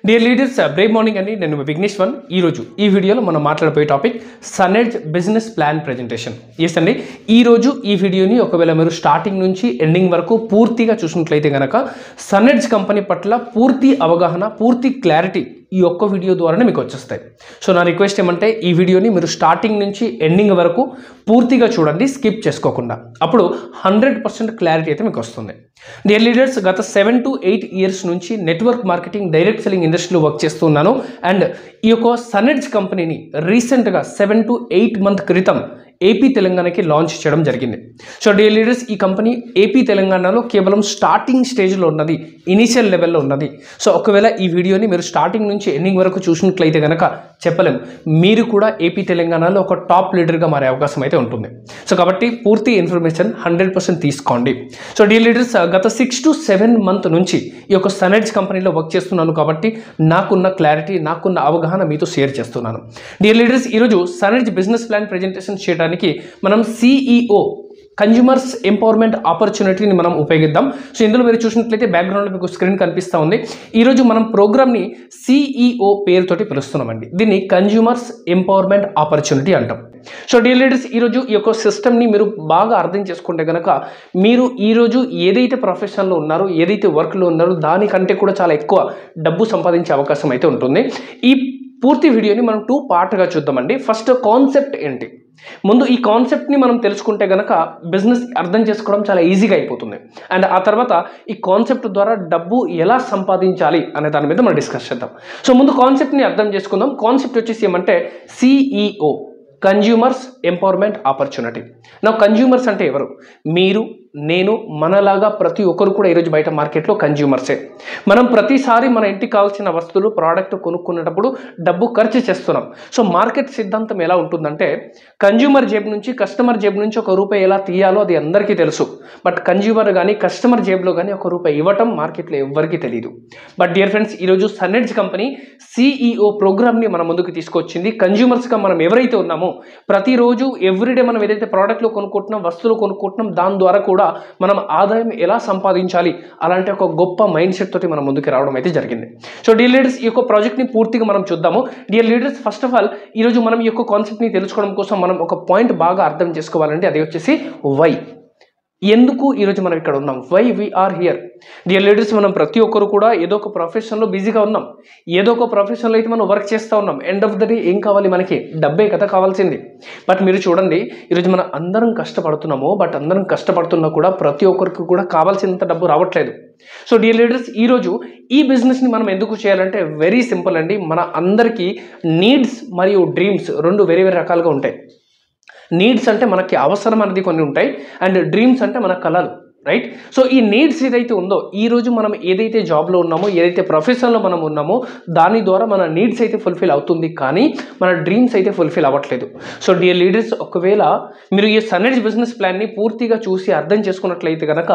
Dear leaders Brave morning అండి. నేను Vignesh one. ఈ వీడియోలో మనం మాట్లాడబోయే topic SunEdge business plan presentation. Yes అండి, ఈరోజు ఈ వీడియోని ఒకవేళ మీరు స్టార్టింగ్ నుంచి ఎండింగ్ వరకు పూర్తిగా చూసినట్లయితే కనుక సనెడ్జ్ కంపెనీ పట్ల పూర్తి అవగాహన, పూర్తి క్లారిటీ ఈ ఒక్క వీడియో ద్వారానే మీకు వచ్చేస్తాయి. సో నా రిక్వెస్ట్ ఏమంటే ఈ వీడియోని మీరు స్టార్టింగ్ నుంచి ఎండింగ్ వరకు పూర్తిగా చూడండి, స్కిప్ చేసుకోకుండా. అప్పుడు 100% క్లారిటీ అయితే మీకు వస్తుంది. డియర్ లీడర్స్, గత 7 to 8 ఇయర్స్ నుంచి నెట్వర్క్ మార్కెటింగ్, డైరెక్ట్ సెల్లింగ్ ఇండస్ట్రీలో వర్క్ చేస్తున్నాను. అండ్ ఈ యొక్క సనెడ్జ్ కంపెనీని రీసెంట్గా 7 to 8 మంత్ క్రితం ఏపీ తెలంగాణకి లాంచ్ చేయడం జరిగింది. సో డియర్ లీడర్స్, ఈ కంపెనీ ఏపీ తెలంగాణలో కేవలం స్టార్టింగ్ స్టేజ్లో ఉన్నది, ఇనిషియల్ లెవెల్లో ఉన్నది. సో ఒకవేళ ఈ వీడియోని మీరు స్టార్టింగ్ నుంచి ఎండింగ్ వరకు చూసినట్లయితే కనుక చెప్పలేము, మీరు కూడా ఏపీ తెలంగాణలో ఒక టాప్ లీడర్గా మారే అవకాశం అయితే ఉంటుంది. సో కాబట్టి పూర్తి ఇన్ఫర్మేషన్ 100% తీసుకోండి. సో డియర్ లీడర్స్, గత 6 to 7 మంత్ నుంచి ఈ యొక్క సనెడ్జ్ కంపెనీలో వర్క్ చేస్తున్నాను కాబట్టి నాకున్న క్లారిటీ, నాకున్న అవగాహన మీతో షేర్ చేస్తున్నాను. డియర్ లీడర్స్, ఈరోజు సనెడ్జ్ బిజినెస్ ప్లాన్ ప్రెజెంటేషన్ చేయడానికి మనం సిఈఓ, కన్జ్యూమర్స్ ఎంపవర్మెంట్ ఆపర్చునిటీని మనం ఉపయోగిద్దాం. సో ఇందులో మీరు చూసినట్లయితే బ్యాక్గ్రౌండ్లో మీకు స్క్రీన్ కనిపిస్తూ ఉంది. ఈరోజు మనం ప్రోగ్రామ్ని సిఈఓ పేరుతోటి పిలుస్తున్నామండి. దీన్ని కన్జ్యూమర్స్ ఎంపవర్మెంట్ ఆపర్చునిటీ అంటాం. సో డియర్ లీడర్స్, ఈరోజు ఈ యొక్క సిస్టమ్ని మీరు బాగా అర్థం చేసుకుంటే కనుక మీరు ఈరోజు ఏదైతే ప్రొఫెషన్లో ఉన్నారో, ఏదైతే వర్క్లో ఉన్నారో దానికంటే కూడా చాలా ఎక్కువ డబ్బు సంపాదించే అవకాశం అయితే ఉంటుంది. ఈ పూర్తి వీడియోని మనం 2 పార్ట్గా చూద్దామండి. ఫస్ట్ కాన్సెప్ట్ ఏంటి, ముందు ఈ కాన్సెప్ట్ని మనం తెలుసుకుంటే కనుక బిజినెస్ అర్థం చేసుకోవడం చాలా ఈజీగా అయిపోతుంది. అండ్ ఆ తర్వాత ఈ కాన్సెప్ట్ ద్వారా డబ్బు ఎలా సంపాదించాలి అనే దాని మీద మనం డిస్కస్ చేద్దాం. సో ముందు కాన్సెప్ట్ని అర్థం చేసుకుందాం. కాన్సెప్ట్ వచ్చేసి ఏమంటే సిఈఓ, కన్జ్యూమర్స్ ఎంపవర్మెంట్ ఆపర్చునిటీ. నా కన్జ్యూమర్స్ అంటే ఎవరు? మీరు, నేను, మనలాగా ప్రతి ఒక్కరు కూడా ఈరోజు బయట మార్కెట్లో కన్జ్యూమర్సే. మనం ప్రతిసారి మన ఇంటికి కావాల్సిన వస్తువులు, ప్రోడక్ట్ కొనుక్కునేటప్పుడు డబ్బు ఖర్చు చేస్తున్నాం. సో మార్కెట్ సిద్ధాంతం ఎలా ఉంటుందంటే కన్జ్యూమర్ జేబు నుంచి, కస్టమర్ జేబు నుంచి ₹1 ఎలా తీయాలో అది అందరికీ తెలుసు. బట్ కన్జ్యూమర్ కానీ కస్టమర్ జేబులో కానీ ₹1 ఇవ్వటం మార్కెట్లో ఎవరికీ తెలియదు. బట్ డియర్ ఫ్రెండ్స్, ఈరోజు సనెడ్జ్ కంపెనీ సిఈఓ ప్రోగ్రామ్ని మన ముందుకు తీసుకొచ్చింది. కన్జ్యూమర్స్గా మనం ఎవరైతే ఉన్నామో ప్రతిరోజు ఎవ్రీడే మనం ఏదైతే ప్రోడక్ట్లు కొనుక్కుంటున్నాం, వస్తువులు కొనుక్కుంటున్నాం, దాని ద్వారా కూడా మనం ఆదాయం ఎలా సంపాదించాలి అలాంటి ఒక గొప్ప మైండ్ సెట్ తోటి మనం ముందుకు రావడం అయితే జరిగింది. సో డియర్ లీడర్స్, ఈ యొక్క ప్రాజెక్ట్ని పూర్తిగా మనం చూద్దాము. Dear leaders, first of all ఈరోజు మనం ఈ యొక్క కాన్సెప్ట్ని తెలుసుకోవడం కోసం మనం ఒక పాయింట్ బాగా అర్థం చేసుకోవాలంటే అది వచ్చేసి వై. ఎందుకు ఈరోజు మనం ఇక్కడ ఉన్నాం, why we're here. Dear leaders, మనం ప్రతి ఒక్కరు కూడా ఏదో ఒక ప్రొఫెషన్లో బిజీగా ఉన్నాం, ఏదో ఒక ప్రొఫెషన్లో అయితే మనం వర్క్ చేస్తూ ఉన్నాం. ఎండ్ ఆఫ్ ద డే ఏం కావాలి మనకి? డబ్బే కదా కావాల్సింది. బట్ మీరు చూడండి, ఈరోజు మనం అందరం కష్టపడుతున్నాము. బట్ అందరం కష్టపడుతున్నా కూడా ప్రతి ఒక్కరికి కూడా కావాల్సినంత డబ్బు రావట్లేదు. సో డియర్ లీడర్స్, ఈరోజు ఈ బిజినెస్ని మనం ఎందుకు చేయాలంటే వెరీ సింపుల్ అండి. మన అందరికీ నీడ్స్ మరియు డ్రీమ్స్ రెండు వేరే వేరే రకాలుగా ఉంటాయి. నీడ్స్ అంటే మనకి అవసరం అనేది కొన్ని ఉంటాయి, అండ్ డ్రీమ్స్ అంటే మన కళలు, రైట్? సో ఈ నీడ్స్ ఏదైతే ఉందో, ఈరోజు మనం ఏదైతే జాబ్లో ఉన్నామో, ఏదైతే ప్రొఫెషన్లో మనం ఉన్నామో దాని ద్వారా మన నీడ్స్ అయితే ఫుల్ఫిల్ అవుతుంది, కానీ మన డ్రీమ్స్ అయితే ఫుల్ఫిల్ అవ్వట్లేదు. సో డియర్ లీడర్స్, ఒకవేళ మీరు ఈ సనెడ్జ్ బిజినెస్ ప్లాన్ని పూర్తిగా చూసి అర్థం చేసుకున్నట్లయితే కనుక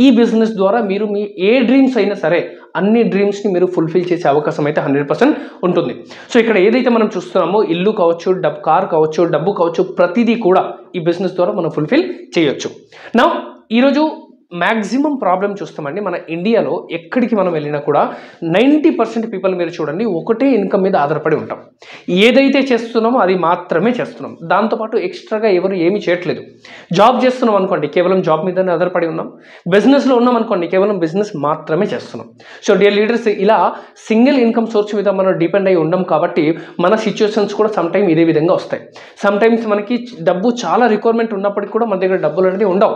ఈ బిజినెస్ ద్వారా మీరు మీ ఏ డ్రీమ్స్ అయినా సరే అన్ని డ్రీమ్స్ని మీరు ఫుల్ఫిల్ చేసే అవకాశం అయితే 100% ఉంటుంది. సో ఇక్కడ ఏదైతే మనం చూస్తున్నామో, ఇల్లు కావచ్చు, కార్ కావచ్చు, డబ్బు కావచ్చు, ప్రతిదీ కూడా ఈ బిజినెస్ ద్వారా మనం ఫుల్ఫిల్ చేయొచ్చు. నా ఈరోజు మ్యాక్సిమం ప్రాబ్లం చూస్తామండి మన ఇండియాలో. ఎక్కడికి మనం వెళ్ళినా కూడా 90% పీపుల్ మీరు చూడండి ఒకటే ఇన్కమ్ మీద ఆధారపడి ఉంటాం. ఏదైతే చేస్తున్నామో అది మాత్రమే చేస్తున్నాం. దాంతోపాటు ఎక్స్ట్రాగా ఎవరు ఏమీ చేయట్లేదు. జాబ్ చేస్తున్నాం అనుకోండి, కేవలం జాబ్ మీదనే ఆధారపడి ఉన్నాం. బిజినెస్లో ఉన్నాం అనుకోండి, కేవలం బిజినెస్ మాత్రమే చేస్తున్నాం. సో డియర్ లీడర్స్, ఇలా సింగిల్ ఇన్కమ్ సోర్స్ మీద మనం డిపెండ్ అయి ఉన్నాం కాబట్టి మన సిచ్యువేషన్స్ కూడా సమ్ టైమ్ ఇదే విధంగా వస్తాయి. సమ్ టైమ్స్ మనకి డబ్బు చాలా రిక్వైర్మెంట్ ఉన్నప్పటికీ కూడా మన దగ్గర డబ్బులు అనేది ఉండవు.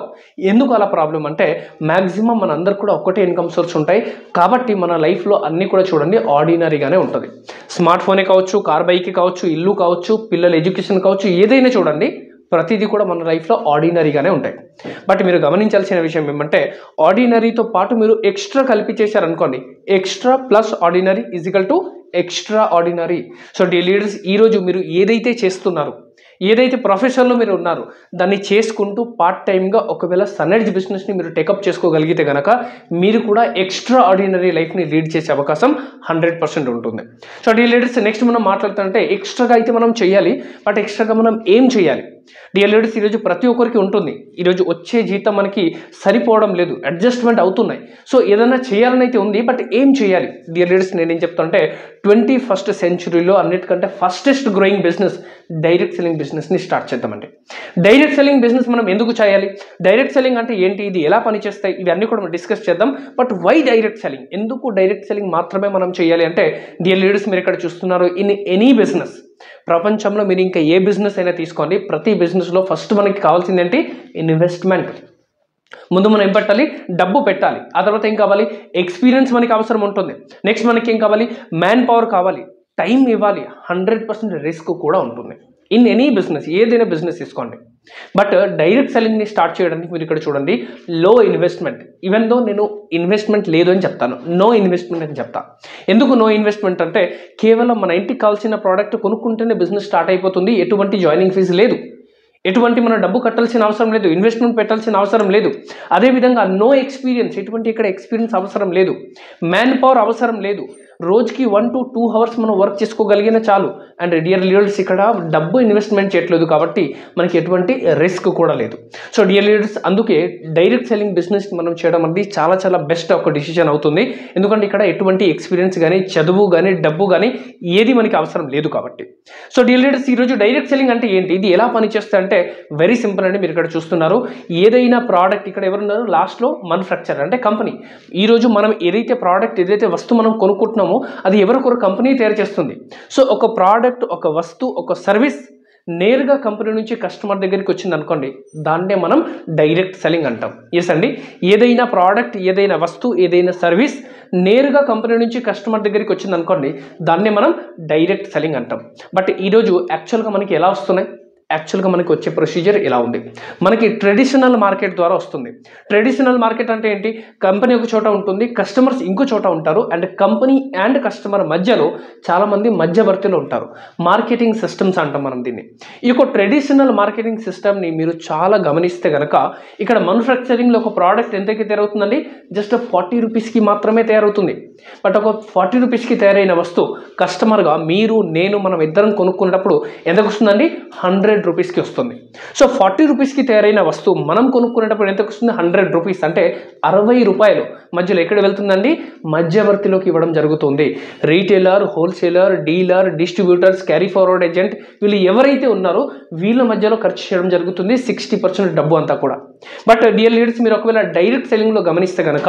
ఎందుకు అలా ప్రాబ్లం అంటే మ్యాక్సిమం మన అందరు కూడా ఒక్కటే ఇన్కమ్ సోర్స్ ఉంటాయి కాబట్టి మన లైఫ్లో అన్నీ కూడా చూడండి ఆర్డినరీగానే ఉంటుంది. స్మార్ట్ ఫోనే కావచ్చు, కార్ బైక్ కావచ్చు, ఇల్లు కావచ్చు, పిల్లల ఎడ్యుకేషన్ కావచ్చు, ఏదైనా చూడండి ప్రతిదీ కూడా మన లైఫ్లో ఆర్డినరీగానే ఉంటాయి. బట్ మీరు గమనించాల్సిన విషయం ఏమంటే ఆర్డినరీతో పాటు మీరు ఎక్స్ట్రా కలిపి చేశారనుకోండి, extra plus ordinary equal to extra ordinary. So dear leaders, ఈరోజు మీరు ఏదైతే చేస్తున్నారు, ఏదైతే ప్రొఫెషన్లో మీరు ఉన్నారో దాన్ని చేసుకుంటూ పార్ట్ టైమ్గా ఒకవేళ సనెడ్జ్ బిజినెస్ని మీరు టేకప్ చేసుకోగలిగితే కనుక మీరు కూడా ఎక్స్ట్రా ఆర్డినరీ లైఫ్ని లీడ్ చేసే అవకాశం 100% ఉంటుంది. సో డియర్ లీడర్స్, నెక్స్ట్ మనం మాట్లాడుతుంటే ఎక్స్ట్రాగా అయితే మనం చేయాలి, బట్ ఎక్స్ట్రాగా మనం ఏం చేయాలి? డియర్ లీడర్స్, ఈరోజు ప్రతి ఒక్కరికి ఉంటుంది. ఈరోజు వచ్చే జీతం మనకి సరిపోవడం లేదు, అడ్జస్ట్మెంట్ అవుతున్నాయి. సో ఏదైనా చేయాలని అయితే ఉంది, బట్ ఏం చేయాలి? డియర్ లీడర్స్, నేనేం చెప్తానంటే 21st సెంచురీలో అన్నిటికంటే fastest growing business direct selling బిజినెస్ని స్టార్ట్ చేద్దామండి. డైరెక్ట్ సెల్లింగ్ బిజినెస్ మనం ఎందుకు చేయాలి? డైరెక్ట్ సెల్లింగ్ అంటే ఏంటి, ఇది ఎలా పనిచేస్తాయి, ఇవన్నీ కూడా మనం డిస్కస్ చేద్దాం. బట్ వై డైరెక్ట్ సెల్లింగ్, ఎందుకు డైరెక్ట్ సెల్లింగ్ మాత్రమే మనం చేయాలి అంటే, డియర్ లీడర్స్, మీరు ఇక్కడ చూస్తున్నారు, ఇన్ ఎనీ బిజినెస్, ప్రపంచంలో మీరు ఇంకా ఏ బిజినెస్ అయినా తీసుకోండి, ప్రతి బిజినెస్లో ఫస్ట్ మనకి కావాల్సింది ఏంటి? ఇన్వెస్ట్మెంట్. ముందు మనం ఏం పెట్టాలి? డబ్బు పెట్టాలి. ఆ తర్వాత ఏం కావాలి? ఎక్స్పీరియన్స్ మనకి అవసరం ఉంటుంది. నెక్స్ట్ మనకి ఏం కావాలి? మ్యాన్ పవర్ కావాలి, టైం ఇవ్వాలి, 100% రిస్క్ కూడా ఉంటుంది. ఇన్ ఎనీ బిజినెస్, ఏదైనా బిజినెస్ తీసుకోండి. బట్ డైరెక్ట్ సెల్లింగ్ని స్టార్ట్ చేయడానికి మీరు ఇక్కడ చూడండి, లో ఇన్వెస్ట్మెంట్. ఈవెన్ దో నేను ఇన్వెస్ట్మెంట్ లేదు అని చెప్తాను, నో ఇన్వెస్ట్మెంట్ అని చెప్తా. ఎందుకు నో ఇన్వెస్ట్మెంట్ అంటే, కేవలం మన ఇంటికి కావాల్సిన ప్రోడక్ట్ కొనుక్కుంటేనే బిజినెస్ స్టార్ట్ అయిపోతుంది. ఎటువంటి జాయినింగ్ ఫీజు లేదు, ఎటువంటి మనం డబ్బు కట్టాల్సిన అవసరం లేదు, ఇన్వెస్ట్మెంట్ పెట్టాల్సిన అవసరం లేదు. అదేవిధంగా నో ఎక్స్పీరియన్స్, ఎటువంటి ఇక్కడ ఎక్స్పీరియన్స్ అవసరం లేదు, మ్యాన్ పవర్ అవసరం లేదు. రోజుకి 1 to 2 hours మనం వర్క్ చేసుకోగలిగిన చాలు. అండ్ డియర్ లీడర్స్, ఇక్కడ డబ్బు ఇన్వెస్ట్మెంట్ చేయట్లేదు కాబట్టి మనకి ఎటువంటి రిస్క్ కూడా లేదు. సో డియర్ లీడర్స్, అందుకే డైరెక్ట్ సెల్లింగ్ బిజినెస్ మనం చేయడం అనేది చాలా చాలా బెస్ట్ ఒక డిసిషన్ అవుతుంది. ఎందుకంటే ఇక్కడ ఎటువంటి ఎక్స్పీరియన్స్ కానీ, చదువు కానీ, డబ్బు కానీ ఏది మనకి అవసరం లేదు కాబట్టి. సో డియర్ లీడర్స్, ఈరోజు డైరెక్ట్ సెల్లింగ్ అంటే ఏంటి, ఇది ఎలా పనిచేస్తుంది అంటే వెరీ సింపుల్ అండి. మీరు ఇక్కడ చూస్తున్నారు, ఏదైనా ప్రోడక్ట్, ఇక్కడ ఎవరున్నారు లాస్ట్లో? మ్యానుఫ్యాక్చరర్ అంటే కంపెనీ. ఈరోజు మనం ఏదైతే ప్రోడక్ట్, ఏదైతే వస్తువు మనం కొనుక్కుంటున్నామో అది ఎవరికొక కంపెనీ తయారు చేస్తుంది. సో ఒక ప్రోడక్ట్, ఒక వస్తువు, ఒక సర్వీస్ నేరుగా కంపెనీ నుంచి కస్టమర్ దగ్గరికి వచ్చింది అనుకోండి, దాన్నే మనం డైరెక్ట్ సెల్లింగ్ అంటాం. ఎస్ అండి, ఏదైనా ప్రోడక్ట్, ఏదైనా వస్తువు, ఏదైనా సర్వీస్ నేరుగా కంపెనీ నుంచి కస్టమర్ దగ్గరికి వచ్చింది అనుకోండి, దాన్నే మనం డైరెక్ట్ సెల్లింగ్ అంటాం. బట్ ఈరోజు యాక్చువల్గా మనకి ఎలా వస్తున్నాయి? యాక్చువల్గా మనకి వచ్చే ప్రొసీజర్ ఇలా ఉంది. మనకి ట్రెడిషనల్ మార్కెట్ ద్వారా వస్తుంది. ట్రెడిషనల్ మార్కెట్ అంటే ఏంటి? కంపెనీ ఒక చోట ఉంటుంది, కస్టమర్స్ ఇంకో చోట ఉంటారు, అండ్ కంపెనీ అండ్ కస్టమర్ మధ్యలో చాలామంది మధ్యవర్తులు ఉంటారు. మార్కెటింగ్ సిస్టమ్స్ అంటాం మనం దీన్ని. ఈ యొక్క ట్రెడిషనల్ మార్కెటింగ్ సిస్టమ్ని మీరు చాలా గమనిస్తే కనుక, ఇక్కడ మ్యానుఫ్యాక్చరింగ్లో ఒక ప్రోడక్ట్ ఎంతకి తయారవుతుందండి? జస్ట్ 40 రూపీస్కి మాత్రమే తయారవుతుంది. బట్ ఒక 40 రూపీస్కి తయారైన వస్తువు కస్టమర్గా మీరు, నేను, మనం ఇద్దరం కొనుక్కునేటప్పుడు ఎంతకు వస్తుందండి? 100 రూపీస్కి వస్తుంది. సో 40 రూపీస్కి తయారైన వస్తువు మనం కొనుక్కునేటప్పుడు ఎంతకు వస్తుంది? 100 రూపీస్, అంటే 60 రూపాయలు మధ్యలో ఎక్కడ వెళ్తుందండి? మధ్యవర్తిలోకి ఇవ్వడం జరుగుతుంది. Retailer, wholesaler, dealer, distributors, carry forward agent, వీళ్ళు ఎవరైతే ఉన్నారో వీళ్ళ మధ్యలో ఖర్చు చేయడం జరుగుతుంది 60% డబ్బు అంతా కూడా. బట్ డియర్ లీడర్స్, మీరు ఒకవేళ డైరెక్ట్ సెల్లింగ్లో గమనిస్తే కనుక,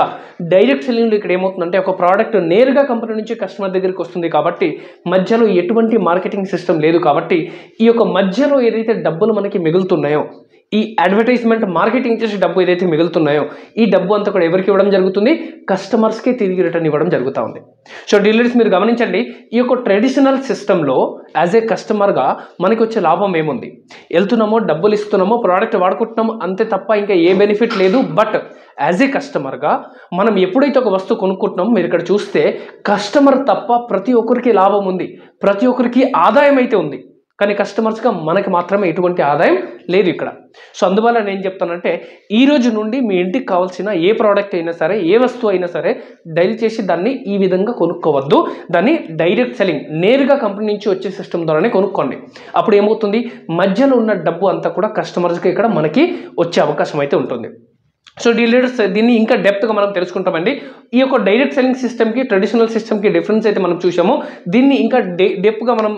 డైరెక్ట్ సెల్లింగ్లో ఇక్కడ ఏమవుతుందంటే, ఒక ప్రోడక్ట్ నేరుగా కంపెనీ నుంచి కస్టమర్ దగ్గరికి వస్తుంది కాబట్టి మధ్యలో ఎటువంటి మార్కెటింగ్ సిస్టమ్ లేదు. కాబట్టి ఈ యొక్క మధ్యలో ఏదైతే డబ్బులు మనకి మిగులుతున్నాయో, ఈ అడ్వర్టైజ్మెంట్ మార్కెటింగ్ చేసే డబ్బు ఏదైతే మిగులుతున్నాయో, ఈ డబ్బు అంతా కూడా ఎవరికి ఇవ్వడం జరుగుతుంది? కస్టమర్స్కి తిరిగి రిటర్న్ ఇవ్వడం జరుగుతూ ఉంది. సో డీలర్స్, మీరు గమనించండి, ఈ యొక్క ట్రెడిషనల్ సిస్టంలో యాజ్ ఏ కస్టమర్గా మనకి వచ్చే లాభం ఏముంది? వెళ్తున్నామో, డబ్బులు ఇస్తున్నామో, ప్రోడక్ట్ వాడుకుంటున్నామో, అంతే తప్ప ఇంకా ఏ బెనిఫిట్ లేదు. బట్ యాజ్ ఏ కస్టమర్గా మనం ఎప్పుడైతే ఒక వస్తువు కొనుక్కుంటున్నామో, మీరు ఇక్కడ చూస్తే కస్టమర్ తప్ప ప్రతి ఒక్కరికి లాభం ఉంది, ప్రతి ఒక్కరికి ఆదాయం అయితే ఉంది. కానీ కస్టమర్స్గా మనకి మాత్రమే ఎటువంటి ఆదాయం లేదు ఇక్కడ. సో అందువల్ల నేను చెప్తానంటే, ఈ రోజు నుండి మీ ఇంటికి కావాల్సిన ఏ ప్రోడక్ట్ అయినా సరే, ఏ వస్తువు అయినా సరే, దయచేసి దాన్ని ఈ విధంగా కొనుక్కోవద్దు. దాన్ని డైరెక్ట్ సెల్లింగ్, నేరుగా కంపెనీ నుంచి వచ్చే సిస్టమ్ ద్వారానే కొనుక్కోండి. అప్పుడు ఏమవుతుంది? మధ్యలో ఉన్న డబ్బు అంతా కూడా కస్టమర్స్కి ఇక్కడ మనకి వచ్చే అవకాశం అయితే ఉంటుంది. సో డీలర్స్, దీన్ని ఇంకా డెప్త్గా మనం తెలుసుకుంటామండి. ఈ యొక్క డైరెక్ట్ సెల్లింగ్ సిస్టమ్కి, ట్రెడిషనల్ సిస్టమ్కి డిఫరెన్స్ అయితే మనం చూసాము. దీన్ని ఇంకా డెప్త్గా మనం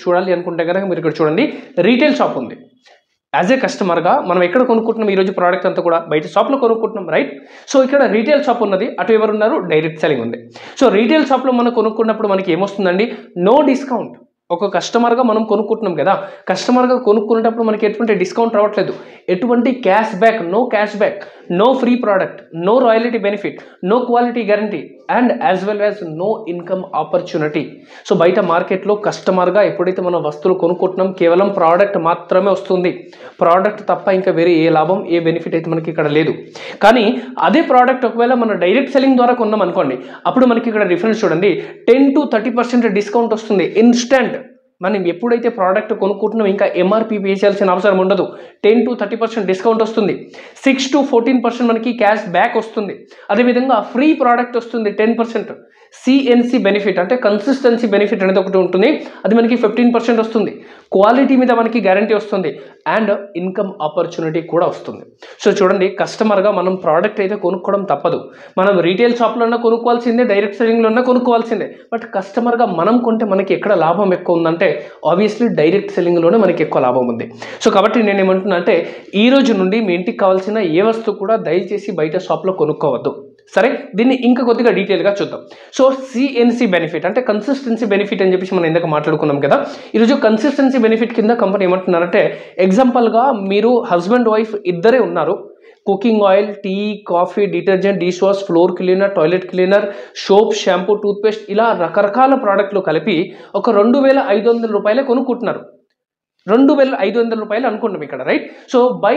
చూడాలి అనుకుంటే కనుక మీరు ఇక్కడ చూడండి, రీటైల్ షాప్ ఉంది. యాజ్ ఏ కస్టమర్గా మనం ఎక్కడ కొనుక్కుంటున్నాం? ఈరోజు ప్రోడక్ట్ అంతా కూడా బయట షాప్లో కొనుక్కుంటున్నాం, రైట్? సో ఇక్కడ రీటైల్ షాప్ ఉన్నది, అటు ఎవరున్నారు? డైరెక్ట్ సెల్లింగ్ ఉంది. సో రీటైల్ షాప్లో మనం కొనుక్కున్నప్పుడు మనకి ఏమొస్తుందండి? No discount. ఒక కస్టమర్గా మనం కొనుక్కుంటున్నాం కదా, కస్టమర్గా కొనుక్కునేటప్పుడు మనకి ఎటువంటి డిస్కౌంట్ రావట్లేదు, ఎటువంటి cash back, no cash back, no free product, no royalty benefit, no quality guarantee, and as well as no income opportunity. So బయట మార్కెట్లో కస్టమర్గా ఎప్పుడైతే మనం వస్తువులు కొనుక్కుంటున్నాం, కేవలం ప్రోడక్ట్ మాత్రమే వస్తుంది, ప్రోడక్ట్ తప్ప ఇంకా వేరే ఏ లాభం, ఏ బెనిఫిట్ అయితే మనకి ఇక్కడ లేదు. కానీ అదే ప్రోడక్ట్ ఒకవేళ మనం డైరెక్ట్ సెల్లింగ్ ద్వారా కొన్నాం అనుకోండి, అప్పుడు మనకి ఇక్కడ డిఫరెన్స్ చూడండి, 10 to 30% డిస్కౌంట్ వస్తుంది ఇన్స్టెంట్. మనం ఎప్పుడైతే ప్రోడక్ట్ కొనుక్కుంటున్నాం ఇంకా ఎంఆర్పి పే చేయాల్సిన అవసరం ఉండదు. 10 to 30% డిస్కౌంట్ వస్తుంది, 6 to 14% మనకి క్యాష్ బ్యాక్ వస్తుంది. అదేవిధంగా ఫ్రీ ప్రోడక్ట్ వస్తుంది 10%. సిఎన్సి బెనిఫిట్ అంటే కన్సిస్టెన్సీ బెనిఫిట్ అనేది ఒకటి ఉంటుంది, అది మనకి 15% వస్తుంది. క్వాలిటీ మీద మనకి గ్యారంటీ వస్తుంది అండ్ ఇన్కమ్ ఆపర్చునిటీ కూడా వస్తుంది. సో చూడండి, కస్టమర్గా మనం ప్రోడక్ట్ అయితే కొనుక్కోవడం తప్పదు. మనం రీటైల్ షాప్లో కొనుక్కోవాల్సిందే, డైరెక్ట్ సెల్లింగ్లో కొనుక్కోవాల్సిందే. బట్ కస్టమర్గా మనం కొంటే మనకి ఎక్కడ లాభం ఎక్కువ ఉందంటే ఆబ్వియస్లీ డైరెక్ట్ సెల్లింగ్లోనే మనకి ఎక్కువ లాభం ఉంది. సో కాబట్టి నేను ఏమంటున్నా అంటే ఈ రోజు నుండి మీ ఇంటికి కావాల్సిన ఏ వస్తువు కూడా దయచేసి బయట షాప్లో కొనుక్కోవద్దు. సరే, దీన్ని ఇంకా కొద్దిగా డీటెయిల్గా చూద్దాం. సో సిఎన్సి బెనిఫిట్ అంటే కన్సిస్టెన్సీ బెనిఫిట్ అని చెప్పేసి మనం ఇందాక మాట్లాడుకున్నాం కదా. ఈరోజు కన్సిస్టెన్సీ బెనిఫిట్ కింద కంపెనీ ఏమంటున్నారంటే, ఎగ్జాంపుల్గా మీరు హస్బెండ్ వైఫ్ ఇద్దరే ఉన్నారు, cooking oil, tea, coffee, detergent, dish wash, floor cleaner, toilet cleaner, soap, shampoo, toothpaste ఇలా రకరకాల ప్రోడక్ట్లు కలిపి ఒక 2,500 రూపాయలే కొనుక్కుంటున్నారు. 2,500 రూపాయలు అనుకుంటాం ఇక్కడ, right? So by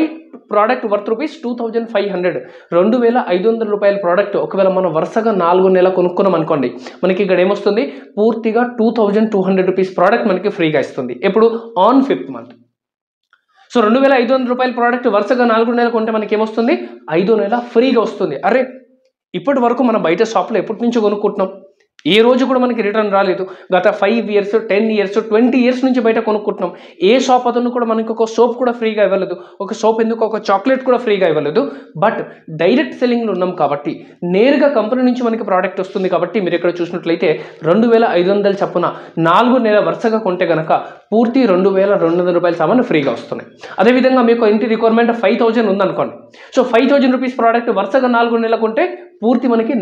product worth rupees 2,500. 2,500 రూపాయల ప్రోడక్ట్ ఒకవేళ మనం వరుసగా 4 నెలలు కొనుక్కున్నాం అనుకోండి, మనకి ఇక్కడ ఏమొస్తుంది, పూర్తిగా 2,200 రూపీస్ ప్రోడక్ట్ మనకి ఫ్రీగా ఇస్తుంది. ఎప్పుడు? On 5th month. సో 2,500 రూపాయల ప్రోడక్ట్ వరుసగా 4 నెలలు కొంటే మనకి ఏమొస్తుంది, 5వ నెల ఫ్రీగా వస్తుంది. అరే, ఇప్పటి వరకు మనం బయట షాప్లో ఎప్పటి నుంచో కొనుక్కుంటున్నాం, ఏ రోజు కూడా మనకి రిటర్న్ రాలేదు. గత 5 years, 10 years, 20 years నుంచి బయట కొనుక్కుంటున్నాం. ఏ షాప్ అతను కూడా మనకి ఒక సోప్ కూడా ఫ్రీగా ఇవ్వలేదు, ఒక సోప్ ఎందుకు ఒక చాక్లెట్ కూడా ఫ్రీగా ఇవ్వలేదు. బట్ డైరెక్ట్ సెల్లింగ్లో ఉన్నాం కాబట్టి నేరుగా కంపెనీ నుంచి మనకి ప్రోడక్ట్ వస్తుంది కాబట్టి మీరు ఇక్కడ చూసినట్లయితే 2,500 చప్పున 4 నెలల వరుసగా కొంటే కనుక పూర్తి 2,200 రూపాయల సామాను ఫ్రీగా వస్తున్నాయి. అదేవిధంగా మీకు ఇంటి రిక్వైర్మెంట్ 5,000 ఉందనుకోండి, సో 5,000 రూపీస్ ప్రోడక్ట్ వరుసగా 4 నెలలు కొంటే పూర్తి మనకి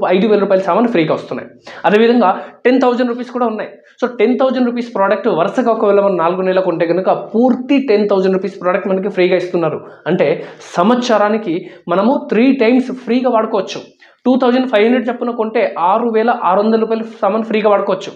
5,000 రూపాయల సామాను ఫ్రీగా వస్తున్నాయి. అదేవిధంగా 10,000 రూపీస్ కూడా ఉన్నాయి. సో 10,000 రూపీస్ ప్రోడక్ట్ వరుసగా ఒకవేళ మనం 4 నెలలకు కొంటే కనుక పూర్తి 10,000 రూపీస్ ప్రోడక్ట్ మనకి ఫ్రీగా ఇస్తున్నారు. అంటే సంవత్సరానికి మనము 3 times ఫ్రీగా వాడుకోవచ్చు. 2,500 చప్పున కొంటే 6,600 రూపాయల సామాను ఫ్రీగా వాడుకోవచ్చు.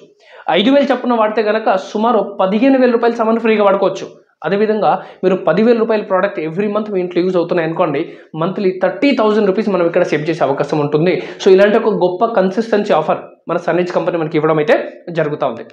5,000 చప్పున వాడితే కనుక సుమారు 15,000 రూపాయల సామాను ఫ్రీగా వాడుకోవచ్చు. అదేవిధంగా మీరు 10,000 రూపాయల ప్రోడక్ట్ ఎవ్రీ మంత్ మీ ఇంట్లో యూజ్ అవుతున్నాయి అనుకోండి, మంత్లీ 30,000 రూపీస్ మనం ఇక్కడ సేవ్ చేసే అవకాశం ఉంటుంది. సో ఇలాంటి ఒక గొప్ప కన్సిస్టెన్సీ ఆఫర్ మన సన్నిజ్ కంపెనీ మనకి ఇవ్వడం అయితే జరుగుతూ ఉంది.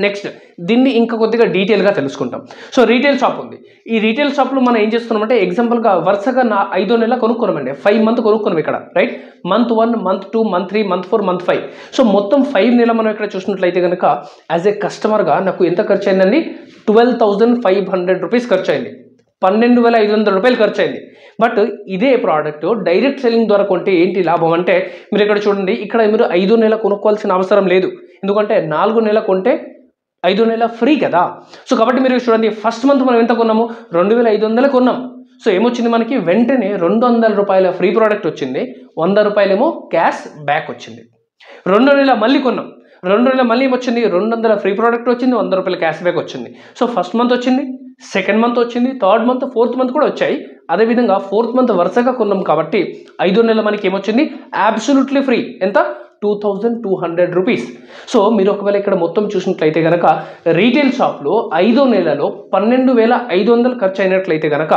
నెక్స్ట్, దీన్ని ఇంకా కొద్దిగా డీటెయిల్గా తెలుసుకుంటాం. సో రీటైల్ షాప్ ఉంది. ఈ రీటైల్ షాప్లో మనం ఏం చేస్తున్నామంటే ఎగ్జాంపుల్గా వరుసగా 5వ నెల కొనుక్కున్నామండి, 5 months కొనుక్కున్నాం ఇక్కడ, right? month 1, month 2, month 3, month 4, month 5. So మొత్తం 5 నెలలు మనం ఇక్కడ చూసినట్లయితే కనుక యాజ్ ఏ కస్టమర్గా నాకు ఎంత ఖర్చు అయిందండి, 12,500 రూపీస్ ఖర్చు అయింది, 12,500 రూపాయలు ఖర్చు అయింది. బట్ ఇదే ప్రోడక్ట్ డైరెక్ట్ సెల్లింగ్ ద్వారా కొంటే ఏంటి లాభం అంటే మీరు ఇక్కడ చూడండి, ఇక్కడ మీరు 5వ నెల కొనుక్కోవాల్సిన అవసరం లేదు, ఎందుకంటే 4 నెలలు కొంటే 5వ నెల ఫ్రీ కదా. సో కాబట్టి మీరు చూడండి, ఫస్ట్ మంత్ మనం ఎంత కొన్నాము, 2,500 కొన్నాం. సో ఏమొచ్చింది మనకి, వెంటనే 200 రూపాయల ఫ్రీ ప్రోడక్ట్ వచ్చింది, 100 రూపాయలేమో క్యాష్ బ్యాక్ వచ్చింది. 2వ నెల మళ్ళీ కొన్నాం, 2వ నెల మళ్ళీ వచ్చింది, 200 ఫ్రీ ప్రోడక్ట్ వచ్చింది, 100 రూపాయల క్యాష్ బ్యాక్ వచ్చింది. సో ఫస్ట్ మంత్ వచ్చింది, సెకండ్ మంత్ వచ్చింది, థర్డ్ మంత్, 4th month కూడా వచ్చాయి. అదేవిధంగా 4th month వరుసగా కొన్నాం కాబట్టి 5వ నెల మనకి ఏమొచ్చింది, అబ్సల్యూట్లీ ఫ్రీ. ఎంత? 2,200 రూపీస్. సో మీరు ఒకవేళ ఇక్కడ మొత్తం చూసినట్లయితే కనుక రీటైల్ షాప్లో 5వ నెలలో 12,500 ఖర్చు అయినట్లయితే కనుక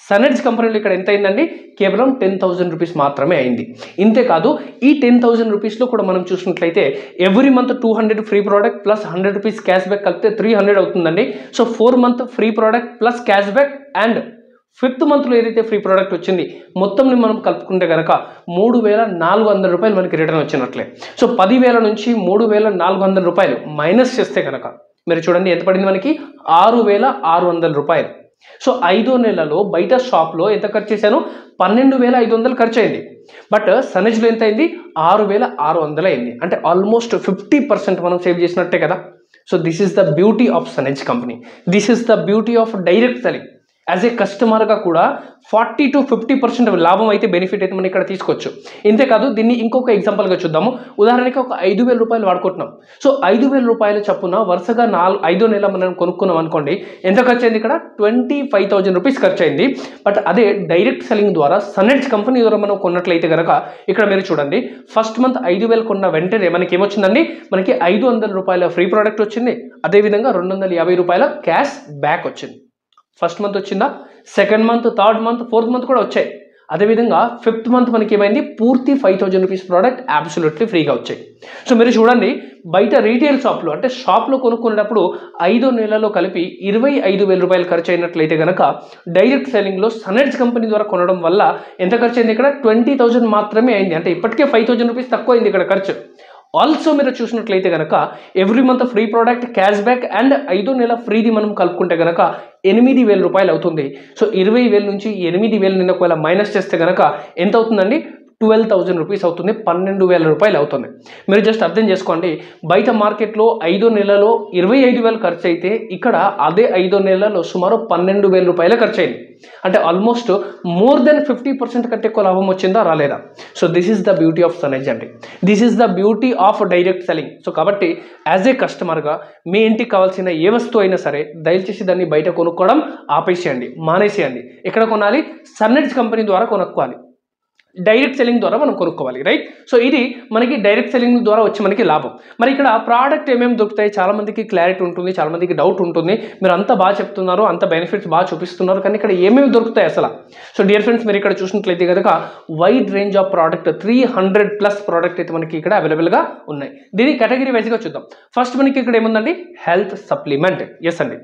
సనెడ్జ్ కంపెనీలో ఇక్కడ ఎంత అయిందండి, కేవలం 10,000 రూపీస్ మాత్రమే అయింది. ఇంతేకాదు ఈ 10,000 రూపీస్లో కూడా మనం చూసినట్లయితే every month 200 free product plus 100 rupees cash back కలిపితే 300 అవుతుందండి. So 4 month free product plus cash back and 5th monthలో ఏదైతే ఫ్రీ ప్రోడక్ట్ వచ్చింది మొత్తం మనం కలుపుకుంటే కనుక 3,400 రూపాయలు మనకి రిటర్న్ వచ్చినట్లే. సో 10,000 నుంచి 3,400 రూపాయలు మైనస్ చేస్తే కనుక మీరు చూడండి ఎంత పడింది మనకి, 6,600 రూపాయలు. సో 5వ నెలలో బయట షాప్లో ఎంత ఖర్చు చేశాను, 12,500 ఖర్చు అయింది. బట్ సనెజ్లో ఎంత అయింది, 6,600 అయింది. అంటే ఆల్మోస్ట్ 50% మనం సేవ్ చేసినట్టే కదా. So this is the beauty of SunEdge company, this is the beauty of direct selling. As a కస్టమర్గా కూడా 40 to 50% లాభం అయితే బెనిఫిట్ అయితే మనం ఇక్కడ తీసుకోవచ్చు. ఇంతేకాదు దీన్ని ఇంకొక ఎగ్జాంపుల్గా చూద్దాము. ఉదాహరణకి ఒక 5,000 రూపాయలు వాడుకుంటున్నాం. సో 5,000 రూపాయల చప్పున వరుసగా 5వ నెల మనం కొనుక్కున్నాం అనుకోండి, ఎంత ఖర్చు అయింది ఇక్కడ, 25,000 రూపీస్ ఖర్చు అయింది. బట్ అదే డైరెక్ట్ సెల్లింగ్ ద్వారా సనెడ్జ్ కంపెనీ ద్వారా మనం కొన్నట్లయితే కనుక ఇక్కడ మీరు చూడండి, ఫస్ట్ మంత్ 5,000 కొన్న వెంటనే మనకి ఏమొచ్చిందండి, మనకి 500 రూపాయల ఫ్రీ ప్రోడక్ట్ వచ్చింది, అదేవిధంగా 250 రూపాయల క్యాష్ బ్యాక్ వచ్చింది. ఫస్ట్ మంత్ వచ్చిందా, second month, third month, 4th month కూడా వచ్చాయి. అదేవిధంగా 5th మంత్ మనకి ఏమైంది, పూర్తి 5,000 రూపీస్ ప్రోడక్ట్ అబ్సల్యూట్లీ ఫ్రీగా వచ్చాయి. సో మీరు చూడండి, బయట రీటైల్ షాప్లో అంటే షాప్లో కొనుక్కునేటప్పుడు 5 నెలల్లో కలిపి 25,000 రూపాయలు ఖర్చు అయినట్లయితే కనుక డైరెక్ట్ సెల్లింగ్లో సనెడ్జ్ కంపెనీ ద్వారా కొనడం వల్ల ఎంత ఖర్చు అయింది, ఇక్కడ 20,000 మాత్రమే అయింది. అంటే ఇప్పటికే 5,000 రూపీస్ తక్కువ అయింది ఇక్కడ ఖర్చు. ఆల్సో మీరు చూసినట్లయితే కనుక every month free product, cash back and 5 నెలల ఫ్రీది మనం కలుపుకుంటే కనుక 8,000 రూపాయలు అవుతుంది. సో 20,000 నుంచి 8,000 నిన్న ఒకవేళ మైనస్ చేస్తే కనుక ఎంత అవుతుందండి, 12,000 రూపీస్ అవుతుంది, 12,000 రూపాయలు అవుతుంది. మీరు జస్ట్ అర్థం చేసుకోండి, బయట మార్కెట్లో 5 నెలలో 25,000 ఖర్చు అయితే ఇక్కడ అదే 5 నెలల్లో సుమారు 12,000 రూపాయలు ఖర్చు అయింది. అంటే ఆల్మోస్ట్ మోర్ దెన్ 50% కంటే ఎక్కువ లాభం వచ్చిందా, రాలేదా? So this is the beauty of SunEdge అండి, this is the beauty of direct selling. So కాబట్టి యాజ్ ఏ కస్టమర్గా మీ ఇంటికి కావాల్సిన ఏ వస్తువు అయినా సరే దయచేసి దాన్ని బయట కొనుక్కోవడం ఆపేసేయండి, మానేసేయండి. ఎక్కడ కొనాలి, సనెడ్జ్ కంపెనీ ద్వారా కొనుక్కోవాలి, డైరెక్ట్ సెల్లింగ్ ద్వారా మనం కొనుక్కోవాలి, రైట్? సో ఇది మనకి డైరెక్ట్ సెల్లింగ్ ద్వారా వచ్చి మనకి లాభం. మరి ఇక్కడ ప్రోడక్ట్ ఏమేమి దొరుకుతాయి, చాలా మందికి క్లారిటీ ఉంటుంది, చాలా మందికి డౌట్ ఉంటుంది. మీరు అంతా బాగా చెప్తున్నారు, అంత బెనిఫిట్స్ బాగా చూపిస్తున్నారు, కానీ ఇక్కడ ఏమేమి దొరుకుతాయి అసలు? సో డియర్ ఫ్రెండ్స్, మీరు ఇక్కడ చూసినట్లయితే కనుక wide range of product 300+ product అయితే మనకి ఇక్కడ అవైలబుల్గా ఉన్నాయి. దీని కేటగిరీ వైజ్గా చూద్దాం. ఫస్ట్ మనకి ఇక్కడ ఏముందండి, హెల్త్ సప్లిమెంట్. ఎస్ అండి,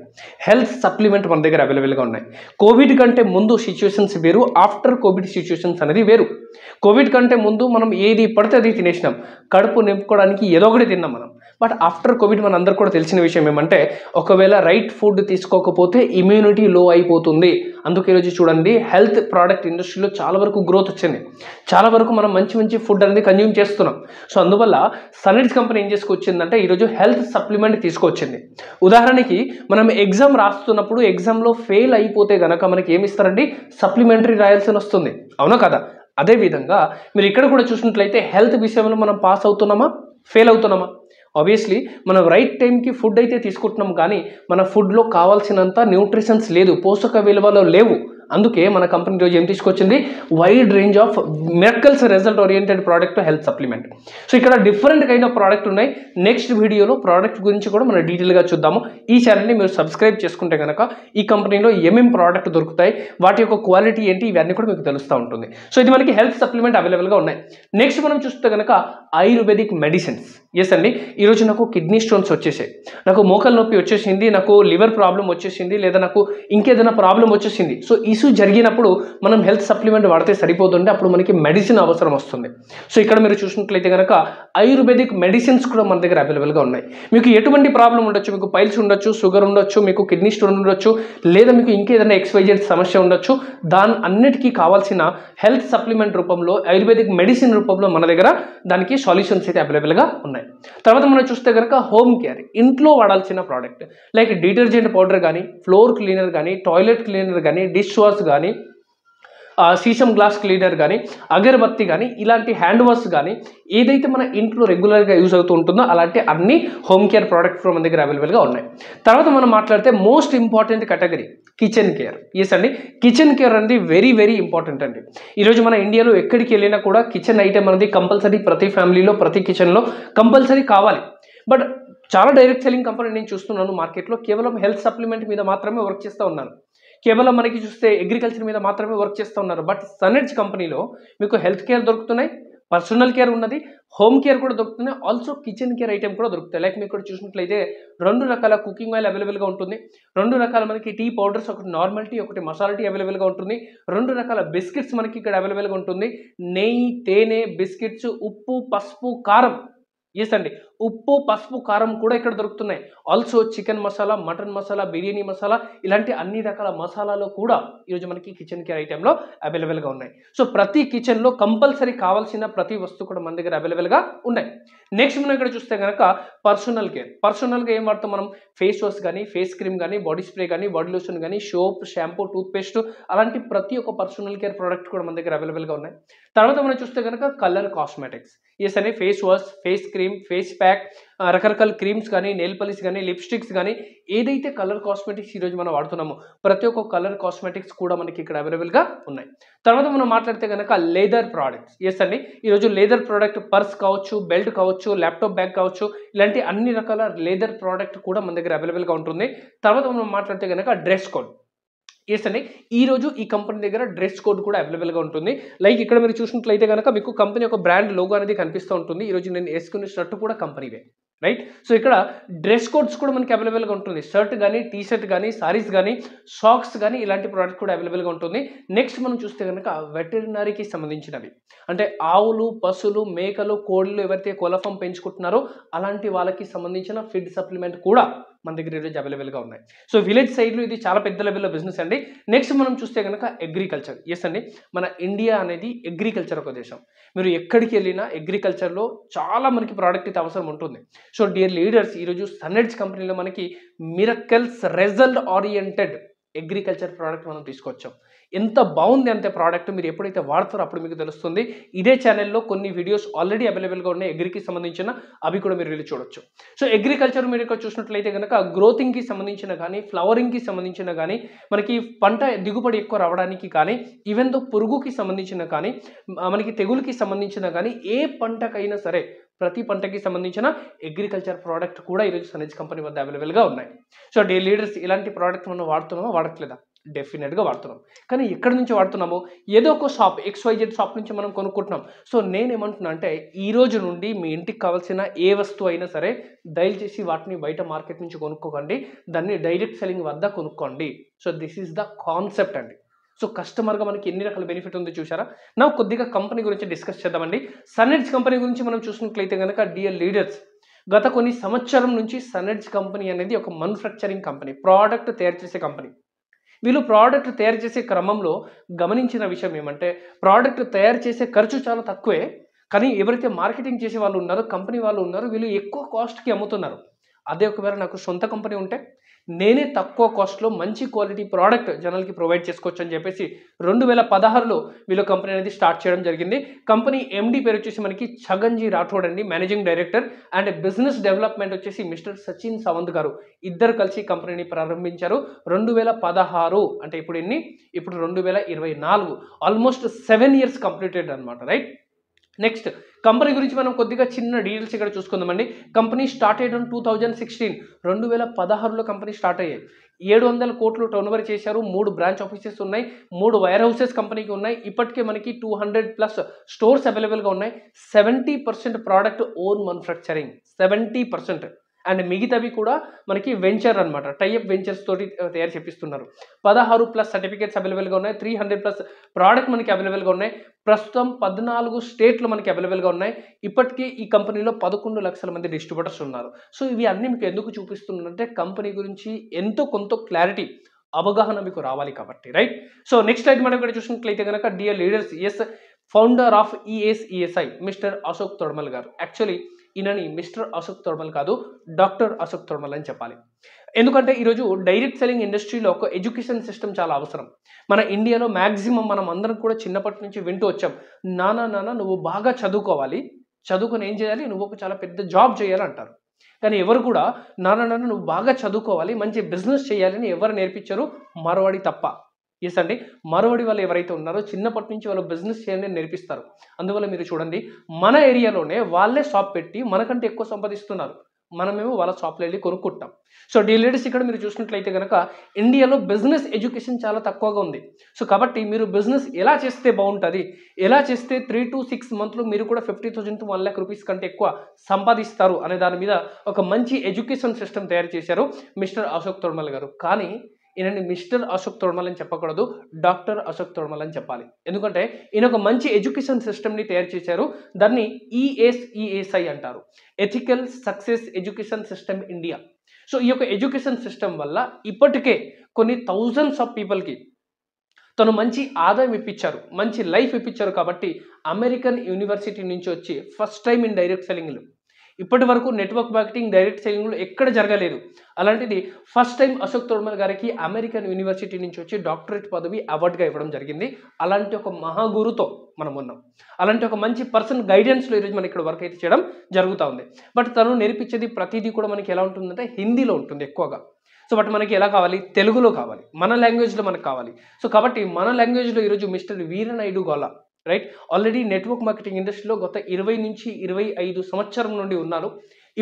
హెల్త్ సప్లిమెంట్ మన దగ్గర అవైలబుల్గా ఉన్నాయి. కోవిడ్ కంటే ముందు సిచ్యువేషన్స్ వేరు, ఆఫ్టర్ కోవిడ్ సిచ్యువేషన్స్ అనేది వేరు. కోవిడ్ కంటే ముందు మనం ఏది పడితే అది తినేసినాం, కడుపు నింపుకోవడానికి ఏదో ఒకటి తిన్నాం మనం. బట్ ఆఫ్టర్ కోవిడ్ మన అందరికీ కూడా తెలిసిన విషయం ఏమంటే, ఒకవేళ రైట్ ఫుడ్ తీసుకోకపోతే ఇమ్యూనిటీ లో అయిపోతుంది. అందుకే ఈరోజు చూడండి, హెల్త్ ప్రోడక్ట్ ఇండస్ట్రీలో చాలా వరకు గ్రోత్ వచ్చింది, చాలా వరకు మనం మంచి మంచి ఫుడ్ అనేది కన్జ్యూమ్ చేస్తున్నాం. సో అందువల్ల సనెడ్జ్ కంపెనీ ఏం చేసుకొచ్చిందంటే ఈరోజు హెల్త్ సప్లిమెంట్ తీసుకొచ్చింది. ఉదాహరణకి మనం ఎగ్జామ్ రాస్తున్నప్పుడు ఎగ్జామ్లో ఫెయిల్ అయిపోతే కనుక మనకి ఏమి ఇస్తారండి, సప్లిమెంటరీ రాయాల్సి వస్తుంది, అవునా కదా? అదేవిధంగా మీరు ఇక్కడ కూడా చూసినట్లయితే హెల్త్ విషయంలో మనం పాస్ అవుతున్నామా, ఫెయిల్ అవుతున్నామా? ఆబ్వియస్లీ మనం రైట్ టైంకి ఫుడ్ అయితే తీసుకుంటున్నాం, కానీ మన ఫుడ్లో కావాల్సినంత న్యూట్రిషన్స్ లేదు, పోషక విలువలు లేవు. అందుకే మన కంపెనీ ఈరోజు ఏం తీసుకొచ్చింది, wide range of miracles result oriented product health supplement. So ఇక్కడ డిఫరెంట్ కైండ్ ఆఫ్ ప్రోడక్ట్ ఉన్నాయి. నెక్స్ట్ వీడియోలో ప్రోడక్ట్ గురించి కూడా మనం డీటెయిల్గా చూద్దాము. ఈ ఛానల్ని మీరు సబ్స్క్రైబ్ చేసుకుంటే కనుక ఈ కంపెనీలో ఏమేమి ప్రోడక్ట్ దొరుకుతాయి, వాటి యొక్క క్వాలిటీ ఏంటి, ఇవన్నీ కూడా మీకు తెలుస్తూ ఉంటుంది. సో ఇది మనకి హెల్త్ సప్లిమెంట్ అవైలబుల్గా ఉన్నాయి. నెక్స్ట్ మనం చూస్తే కనుక ఆయుర్వేదిక్ మెడిసిన్స్. ఎస్ అండి, ఈరోజు నాకు కిడ్నీ స్టోన్స్ వచ్చేసాయి, నాకు మోకాలు నొప్పి వచ్చేసింది, నాకు లివర్ ప్రాబ్లం వచ్చేసింది, లేదా నాకు ఇంకేదైనా ప్రాబ్లం వచ్చేసింది. సో ఇష్యూ జరిగినప్పుడు మనం హెల్త్ సప్లిమెంట్ వాడితే సరిపోతుంటే అప్పుడు మనకి మెడిసిన్ అవసరం వస్తుంది. సో ఇక్కడ మీరు చూసినట్లయితే కనుక ఆయుర్వేదిక్ మెడిసిన్స్ కూడా మన దగ్గర అవైలబుల్గా ఉన్నాయి. మీకు ఎటువంటి ప్రాబ్లం ఉండొచ్చు, మీకు పైల్స్ ఉండొచ్చు, షుగర్ ఉండొచ్చు, మీకు కిడ్నీ స్టోన్ ఉండొచ్చు, లేదా మీకు ఇంకేదైనా XYZ సమస్య ఉండొచ్చు, దాని అన్నిటికీ కావాల్సిన హెల్త్ సప్లిమెంట్ రూపంలో ఆయుర్వేదిక్ మెడిసిన్ రూపంలో మన దగ్గర దానికి సొల్యూషన్స్ అయితే అవైలబుల్గా ఉన్నాయి. తర్వాత మనం చూస్తే కనుక హోమ్ కేర్, ఇంట్లో వాడాల్సిన ప్రోడక్ట్ లైక్ డిటర్జెంట్ పౌడర్ కానీ, ఫ్లోర్ క్లీనర్ కానీ, టాయిలెట్ క్లీనర్ కానీ, డిష్ వాష్ కానీ, సీసం గ్లాస్ క్లీనర్ కానీ, అగరబత్తి కానీ, ఇలాంటి హ్యాండ్ వాష్ కానీ, ఏదైతే మన ఇంట్లో రెగ్యులర్గా యూజ్ అవుతూ ఉంటుందో అలాంటి అన్ని హోమ్ కేర్ ప్రోడక్ట్స్ మన దగ్గర అవైలబుల్గా ఉన్నాయి. తర్వాత మనం మాట్లాడితే most important category kitchen care. Yes అండి, కిచెన్ కేర్ అనేది వెరీ వెరీ ఇంపార్టెంట్ అండి. ఈరోజు మన ఇండియాలో ఎక్కడికి వెళ్ళినా కూడా కిచెన్ ఐటమ్ అనేది కంపల్సరీ, ప్రతి ఫ్యామిలీలో ప్రతి కిచెన్లో కంపల్సరీ కావాలి. బట్ చాలా డైరెక్ట్ సెల్లింగ్ కంపెనీ నేను చూస్తున్నాను మార్కెట్లో కేవలం హెల్త్ సప్లిమెంట్ మీద మాత్రమే వర్క్ చేస్తూ ఉన్నాను, కేవలం మనకి చూస్తే అగ్రికల్చర్ మీద మాత్రమే వర్క్ చేస్తూ ఉన్నారు. బట్ సనెడ్జ్ కంపెనీలో మీకు హెల్త్ కేర్ దొరుకుతున్నాయి, పర్సనల్ కేర్ ఉన్నది, హోమ్ కేర్ కూడా దొరుకుతున్నాయి, ఆల్సో కిచెన్ కేర్ ఐటమ్ కూడా దొరుకుతాయి. లైక్ మీకు ఇక్కడ చూసినట్లయితే 2 రకాల కుకింగ్ ఆయిల్ అవైలబుల్గా ఉంటుంది, 2 రకాల మనకి టీ పౌడర్స్, ఒకటి నార్మల్ టీ, ఒకటి మసాలా టీ అవైలబుల్గా ఉంటుంది, 2 రకాల బిస్కెట్స్ మనకి ఇక్కడ అవైలబుల్గా ఉంటుంది, నెయ్యి, తేనె, బిస్కెట్స్, ఉప్పు, పసుపు, కారం. ఎస్ అండి, ఉప్పు, పసుపు, కారం కూడా ఇక్కడ దొరుకుతున్నాయి. Also chicken masala, mutton masala, biryani masala, ఇలాంటి అన్ని రకాల మసాలాలు కూడా ఈరోజు మనకి కిచెన్ కేర్ ఐటెంలో అవైలబుల్గా ఉన్నాయి. సో ప్రతి కిచెన్లో కంపల్సరీ కావాల్సిన ప్రతి వస్తువు కూడా మన దగ్గర అవైలబుల్గా ఉన్నాయి. నెక్స్ట్ మనం ఇక్కడ చూస్తే కనుక పర్సనల్ కేర్. పర్సనల్గా ఏం వాడతాం మనం, ఫేస్ వాష్ కానీ, ఫేస్ క్రీమ్ కానీ, బాడీ స్ప్రే కానీ, బాడీ లోషన్ కానీ, సోప్, షాంపూ, టూత్పేస్ట్, అలాంటి ప్రతి ఒక్క పర్సనల్ కేర్ ప్రోడక్ట్ కూడా మన దగ్గర అవైలబుల్గా ఉన్నాయి. తర్వాత మనం చూస్తే కనుక కలర్ కాస్మెటిక్స్. ఎస్ అని face wash, face cream, face pack, రకరకాల క్రీమ్స్ కానీ, నెయిల్ పాలిష్ కానీ, లిప్స్టిక్స్ కానీ, ఏదైతే కలర్ కాస్మెటిక్స్ ఈరోజు మనం వాడుతున్నామో ప్రతి ఒక్క కలర్ కాస్మెటిక్స్ కూడా మనకి ఇక్కడ అవైలబుల్గా ఉన్నాయి. తర్వాత మనం మాట్లాడితే కనుక లేదర్ ప్రోడక్ట్స్. ఎస్ అండి, ఈరోజు లేదర్ ప్రోడక్ట్, పర్స్ కావచ్చు, బెల్ట్ కావచ్చు, ల్యాప్టాప్ బ్యాగ్ కావచ్చు, ఇలాంటి అన్ని రకాల లేదర్ ప్రోడక్ట్ కూడా మన దగ్గర అవైలబుల్గా ఉంటుంది. తర్వాత మనం మాట్లాడితే కనుక డ్రెస్ కోడ్. ఎస్ అండి, ఈ రోజు ఈ కంపెనీ దగ్గర డ్రెస్ కోడ్ కూడా అవైలబుల్గా ఉంటుంది. లైక్ ఇక్కడ మీరు చూసినట్లయితే కనుక మీకు కంపెనీ యొక్క బ్రాండ్ లోగో అనేది కనిపిస్తూ ఉంటుంది. ఈరోజు నేను వేసుకునే షర్ట్ కూడా కంపెనీవే, రైట్. సో ఇక్కడ డ్రెస్ కోడ్స్ కూడా మనకి అవైలబుల్గా ఉంటుంది. షర్ట్ కానీ, టీ షర్ట్ కానీ, సారీస్ కానీ, సాక్స్ కానీ ఇలాంటి ప్రోడక్ట్ కూడా అవైలబుల్గా ఉంటుంది. నెక్స్ట్ మనం చూస్తే కనుక వెటరినరీకి సంబంధించినవి, అంటే ఆవులు, పశువులు, మేకలు, కోళ్ళు ఎవరైతే కోళ్ళ పెంచుకుంటున్నారో అలాంటి వాళ్ళకి సంబంధించిన ఫీడ్ సప్లిమెంట్ కూడా మన దగ్గర ఈరోజు అవైలబుల్గా ఉన్నాయి. సో విలేజ్ సైడ్లో ఇది చాలా పెద్ద లెవెల్లో బిజినెస్ అండి. నెక్స్ట్ మనం చూస్తే కనుక అగ్రికల్చర్. ఎస్ అండి, మన ఇండియా అనేది అగ్రికల్చర్ ఒక దేశం. మీరు ఎక్కడికి వెళ్ళినా అగ్రికల్చర్లో చాలా మనకి ప్రోడక్ట్ అయితే అవసరం ఉంటుంది. సో డియర్ లీడర్స్, ఈరోజు సన్ఎడ్జ్ కంపెనీలో మనకి miracles result oriented agriculture product మనం తీసుకొచ్చాం. ఎంత బాగుంది అంతే ప్రోడక్ట్, మీరు ఎప్పుడైతే వాడతారో అప్పుడు మీకు తెలుస్తుంది. ఇదే ఛానల్లో కొన్ని వీడియోస్ ఆల్రెడీ అవైలబుల్గా ఉన్నాయి అగ్రికి సంబంధించిన, అవి కూడా మీరు వెళ్ళి చూడొచ్చు. సో అగ్రికల్చర్ మీరు ఇక్కడ చూసినట్లయితే కనుక గ్రోతింగ్కి సంబంధించిన కానీ, ఫ్లవరింగ్కి సంబంధించిన కానీ, మనకి పంట దిగుబడి ఎక్కువ రావడానికి కానీ, ఈవెన్ దో పురుగుకి సంబంధించిన కానీ, మనకి తెగులుకి సంబంధించిన కానీ, ఏ పంటకైనా సరే ప్రతి పంటకి సంబంధించిన అగ్రికల్చర్ ప్రోడక్ట్ కూడా ఈరోజు సన్ఎడ్జ్ కంపెనీ వద్ద అవైలబుల్గా ఉన్నాయి. సో డే లీడర్స్, ఇలాంటి ప్రోడక్ట్ మనం వాడుతున్నామా వాడట్లేదా? డెఫినెట్గా వాడుతున్నాం. కానీ ఎక్కడి నుంచి వాడుతున్నాము? ఏదో ఒక షాప్, XYZ షాప్ నుంచి మనం కొనుక్కుంటున్నాం. సో నేనేమంటున్నా అంటే, ఈ రోజు నుండి మీ ఇంటికి కావాల్సిన ఏ వస్తువు అయినా సరే దయచేసి వాటిని బయట మార్కెట్ నుంచి కొనుక్కోకండి, దాన్ని డైరెక్ట్ సెల్లింగ్ వద్ద కొనుక్కోండి. So this is the concept అండి. సో కస్టమర్గా మనకి ఎన్ని రకాల బెనిఫిట్ ఉందో చూసారా. నా కొద్దిగా కంపెనీ గురించి డిస్కస్ చేద్దామండి. సన్ఎడ్జ్ కంపెనీ గురించి మనం చూసినట్లయితే కనుక డియర్ లీడర్స్, గత కొన్ని సంవత్సరం నుంచి సన్ఎడ్జ్ కంపెనీ అనేది ఒక మ్యానుఫ్యాక్చరింగ్ కంపెనీ, ప్రోడక్ట్ తయారు చేసే కంపెనీ. వీళ్ళు ప్రోడక్ట్ తయారు చేసే క్రమంలో గమనించిన విషయం ఏమంటే, ప్రోడక్ట్ తయారు చేసే ఖర్చు చాలా తక్కువే, కానీ ఎవరైతే మార్కెటింగ్ చేసే వాళ్ళు ఉన్నారో, కంపెనీ వాళ్ళు ఉన్నారో, వీళ్ళు ఎక్కువ కాస్ట్కి అమ్ముతున్నారు. అదే ఒకవేళ నాకు సొంత కంపెనీ ఉంటే నేనే తక్కువ కాస్ట్లో మంచి క్వాలిటీ ప్రోడక్ట్ జనాలకి ప్రొవైడ్ చేసుకోవచ్చు అని చెప్పేసి 2016లో వీళ్ళు కంపెనీ అనేది స్టార్ట్ చేయడం జరిగింది. కంపెనీ ఎండి పేరు వచ్చేసి మనకి ఛగన్జీ రాఠోడ్ అండి, managing director, and business development వచ్చేసి మిస్టర్ సచిన్ సావంత్ గారు. ఇద్దరు కలిసి కంపెనీని ప్రారంభించారు 2016. అంటే ఇప్పుడు 2024, ఆల్మోస్ట్ 7 years కంప్లీటెడ్ అనమాట, రైట్. నెక్స్ట్ కంపెనీ గురించి మనం కొద్దిగా చిన్న డీటెయిల్స్ ఇక్కడ చూసుకుందామండి. కంపెనీ స్టార్ట్ అయ్యడం 2016, 2016లో కంపెనీ స్టార్ట్ అయ్యాయి. 700 కోట్లు టర్నోవర్ చేశారు. 3 బ్రాంచ్ ఆఫీసెస్ ఉన్నాయి, 3 వైర్ హౌసెస్ కంపెనీకి ఉన్నాయి. ఇప్పటికే మనకి 200+ స్టోర్స్ అవైలబుల్గా ఉన్నాయి. 70% ప్రోడక్ట్ ఓన్ మ్యానుఫ్యాక్చరింగ్, 70%. అండ్ మిగతావి కూడా మనకి వెంచర్ అనమాట, టైఅప్ వెంచర్స్ తోటి తయారు చేపిస్తున్నారు. 16+ సర్టిఫికేట్స్ అవైలబుల్గా ఉన్నాయి. 300+ ప్రోడక్ట్ మనకి అవైలబుల్గా ఉన్నాయి. ప్రస్తుతం 14 స్టేట్లు మనకి అవైలబుల్గా ఉన్నాయి. ఇప్పటికీ ఈ కంపెనీలో 11 లక్షల మంది డిస్ట్రిబ్యూటర్స్ ఉన్నారు. సో ఇవి అన్నీ మీకు ఎందుకు చూపిస్తున్నానంటే, కంపెనీ గురించి ఎంతో కొంత క్లారిటీ, అవగాహన మీకు రావాలి కాబట్టి, రైట్. సో నెక్స్ట్ స్లైడ్ మనం ఇక్కడ చూసినట్లయితే కనుక dear leaders, yes, founder of ESESI mister Ashok Todamal గారు. యాక్చువల్లీ ఈయనని మిస్టర్ అశోక్ తోడమల్ కాదు, డాక్టర్ అశోక్ తోడమల్ అని చెప్పాలి. ఎందుకంటే ఈరోజు డైరెక్ట్ సెల్లింగ్ ఇండస్ట్రీలో ఒక ఎడ్యుకేషన్ సిస్టమ్ చాలా అవసరం. మన ఇండియాలో మ్యాక్సిమం మనం అందరం కూడా చిన్నప్పటి నుంచి వింటూ వచ్చాం, నాన్న నువ్వు బాగా చదువుకోవాలి, చదువుకొని ఏం చేయాలి, నువ్వు ఒక చాలా పెద్ద జాబ్ చేయాలి అంటారు. కానీ ఎవరు కూడా నాన్న నువ్వు బాగా చదువుకోవాలి, మంచి బిజినెస్ చేయాలని ఎవరు నేర్పించారు? మరవాడి తప్ప. ఎస్ అండి, మరొకటి వాళ్ళు ఎవరైతే ఉన్నారో చిన్నప్పటి నుంచి వాళ్ళు బిజినెస్ చేయాలని నేర్పిస్తారు. అందువల్ల మీరు చూడండి, మన ఏరియాలోనే వాళ్ళే షాప్ పెట్టి మనకంటే ఎక్కువ సంపాదిస్తున్నారు. మనమేమో వాళ్ళ షాప్లో వెళ్ళి కొనుక్కుంటాం. సో డీలర్స్ ఇక్కడ మీరు చూసినట్లయితే కనుక ఇండియాలో బిజినెస్ ఎడ్యుకేషన్ చాలా తక్కువగా ఉంది. సో కాబట్టి మీరు బిజినెస్ ఎలా చేస్తే బాగుంటుంది, ఎలా చేస్తే 3 to 6 months మీరు కూడా 50,000 to 1 lakh rupees కంటే ఎక్కువ సంపాదిస్తారు అనే దాని మీద ఒక మంచి ఎడ్యుకేషన్ సిస్టమ్ తయారు చేశారు మిస్టర్ అశోక్ తోడమల్ గారు. కానీ ఈయనని మిస్టర్ అశోక్ తోడమల్ అని చెప్పకూడదు, డాక్టర్ అశోక్ తోడమల్ అని చెప్పాలి. ఎందుకంటే ఈయన ఒక మంచి ఎడ్యుకేషన్ సిస్టమ్ని తయారు చేశారు. దాన్ని ESESI అంటారు, ethical success education system India. So ఈ యొక్క ఎడ్యుకేషన్ సిస్టమ్ వల్ల ఇప్పటికే కొన్ని thousands of పీపుల్కి తను మంచి ఆదాయం ఇప్పించారు, మంచి లైఫ్ ఇప్పించారు. కాబట్టి అమెరికన్ యూనివర్సిటీ నుంచి వచ్చి ఫస్ట్ టైం ఇన్ డైరెక్ట్ సెల్లింగ్లో, ఇప్పటి వరకు నెట్వర్క్ మార్కెటింగ్ డైరెక్ట్ సెల్లింగ్లో ఎక్కడ జరగలేదు. అలాంటిది ఫస్ట్ టైం అశోక్ తోడమల్ గారికి అమెరికన్ యూనివర్సిటీ నుంచి వచ్చి డాక్టరేట్ పదవి అవార్డుగా ఇవ్వడం జరిగింది. అలాంటి ఒక మహాగురుతో మనం ఉన్నాం. అలాంటి ఒక మంచి పర్సన్ గైడెన్స్లో ఈరోజు మనం ఇక్కడ వర్క్ అయితే చేయడం జరుగుతూ ఉంది. బట్ తను నేర్పించేది ప్రతిదీ కూడా మనకి ఎలా ఉంటుందంటే హిందీలో ఉంటుంది ఎక్కువగా. సో బట్ మనకి ఎలా కావాలి, తెలుగులో కావాలి, మన లాంగ్వేజ్లో మనకు కావాలి. సో కాబట్టి మన లాంగ్వేజ్లో ఈరోజు మిస్టర్ వీరనాయుడు గోల, రైట్, ఆల్రెడీ నెట్వర్క్ మార్కెటింగ్ ఇండస్ట్రీలో గత 20 నుంచి 25 సంవత్సరం నుండి ఉన్నారు.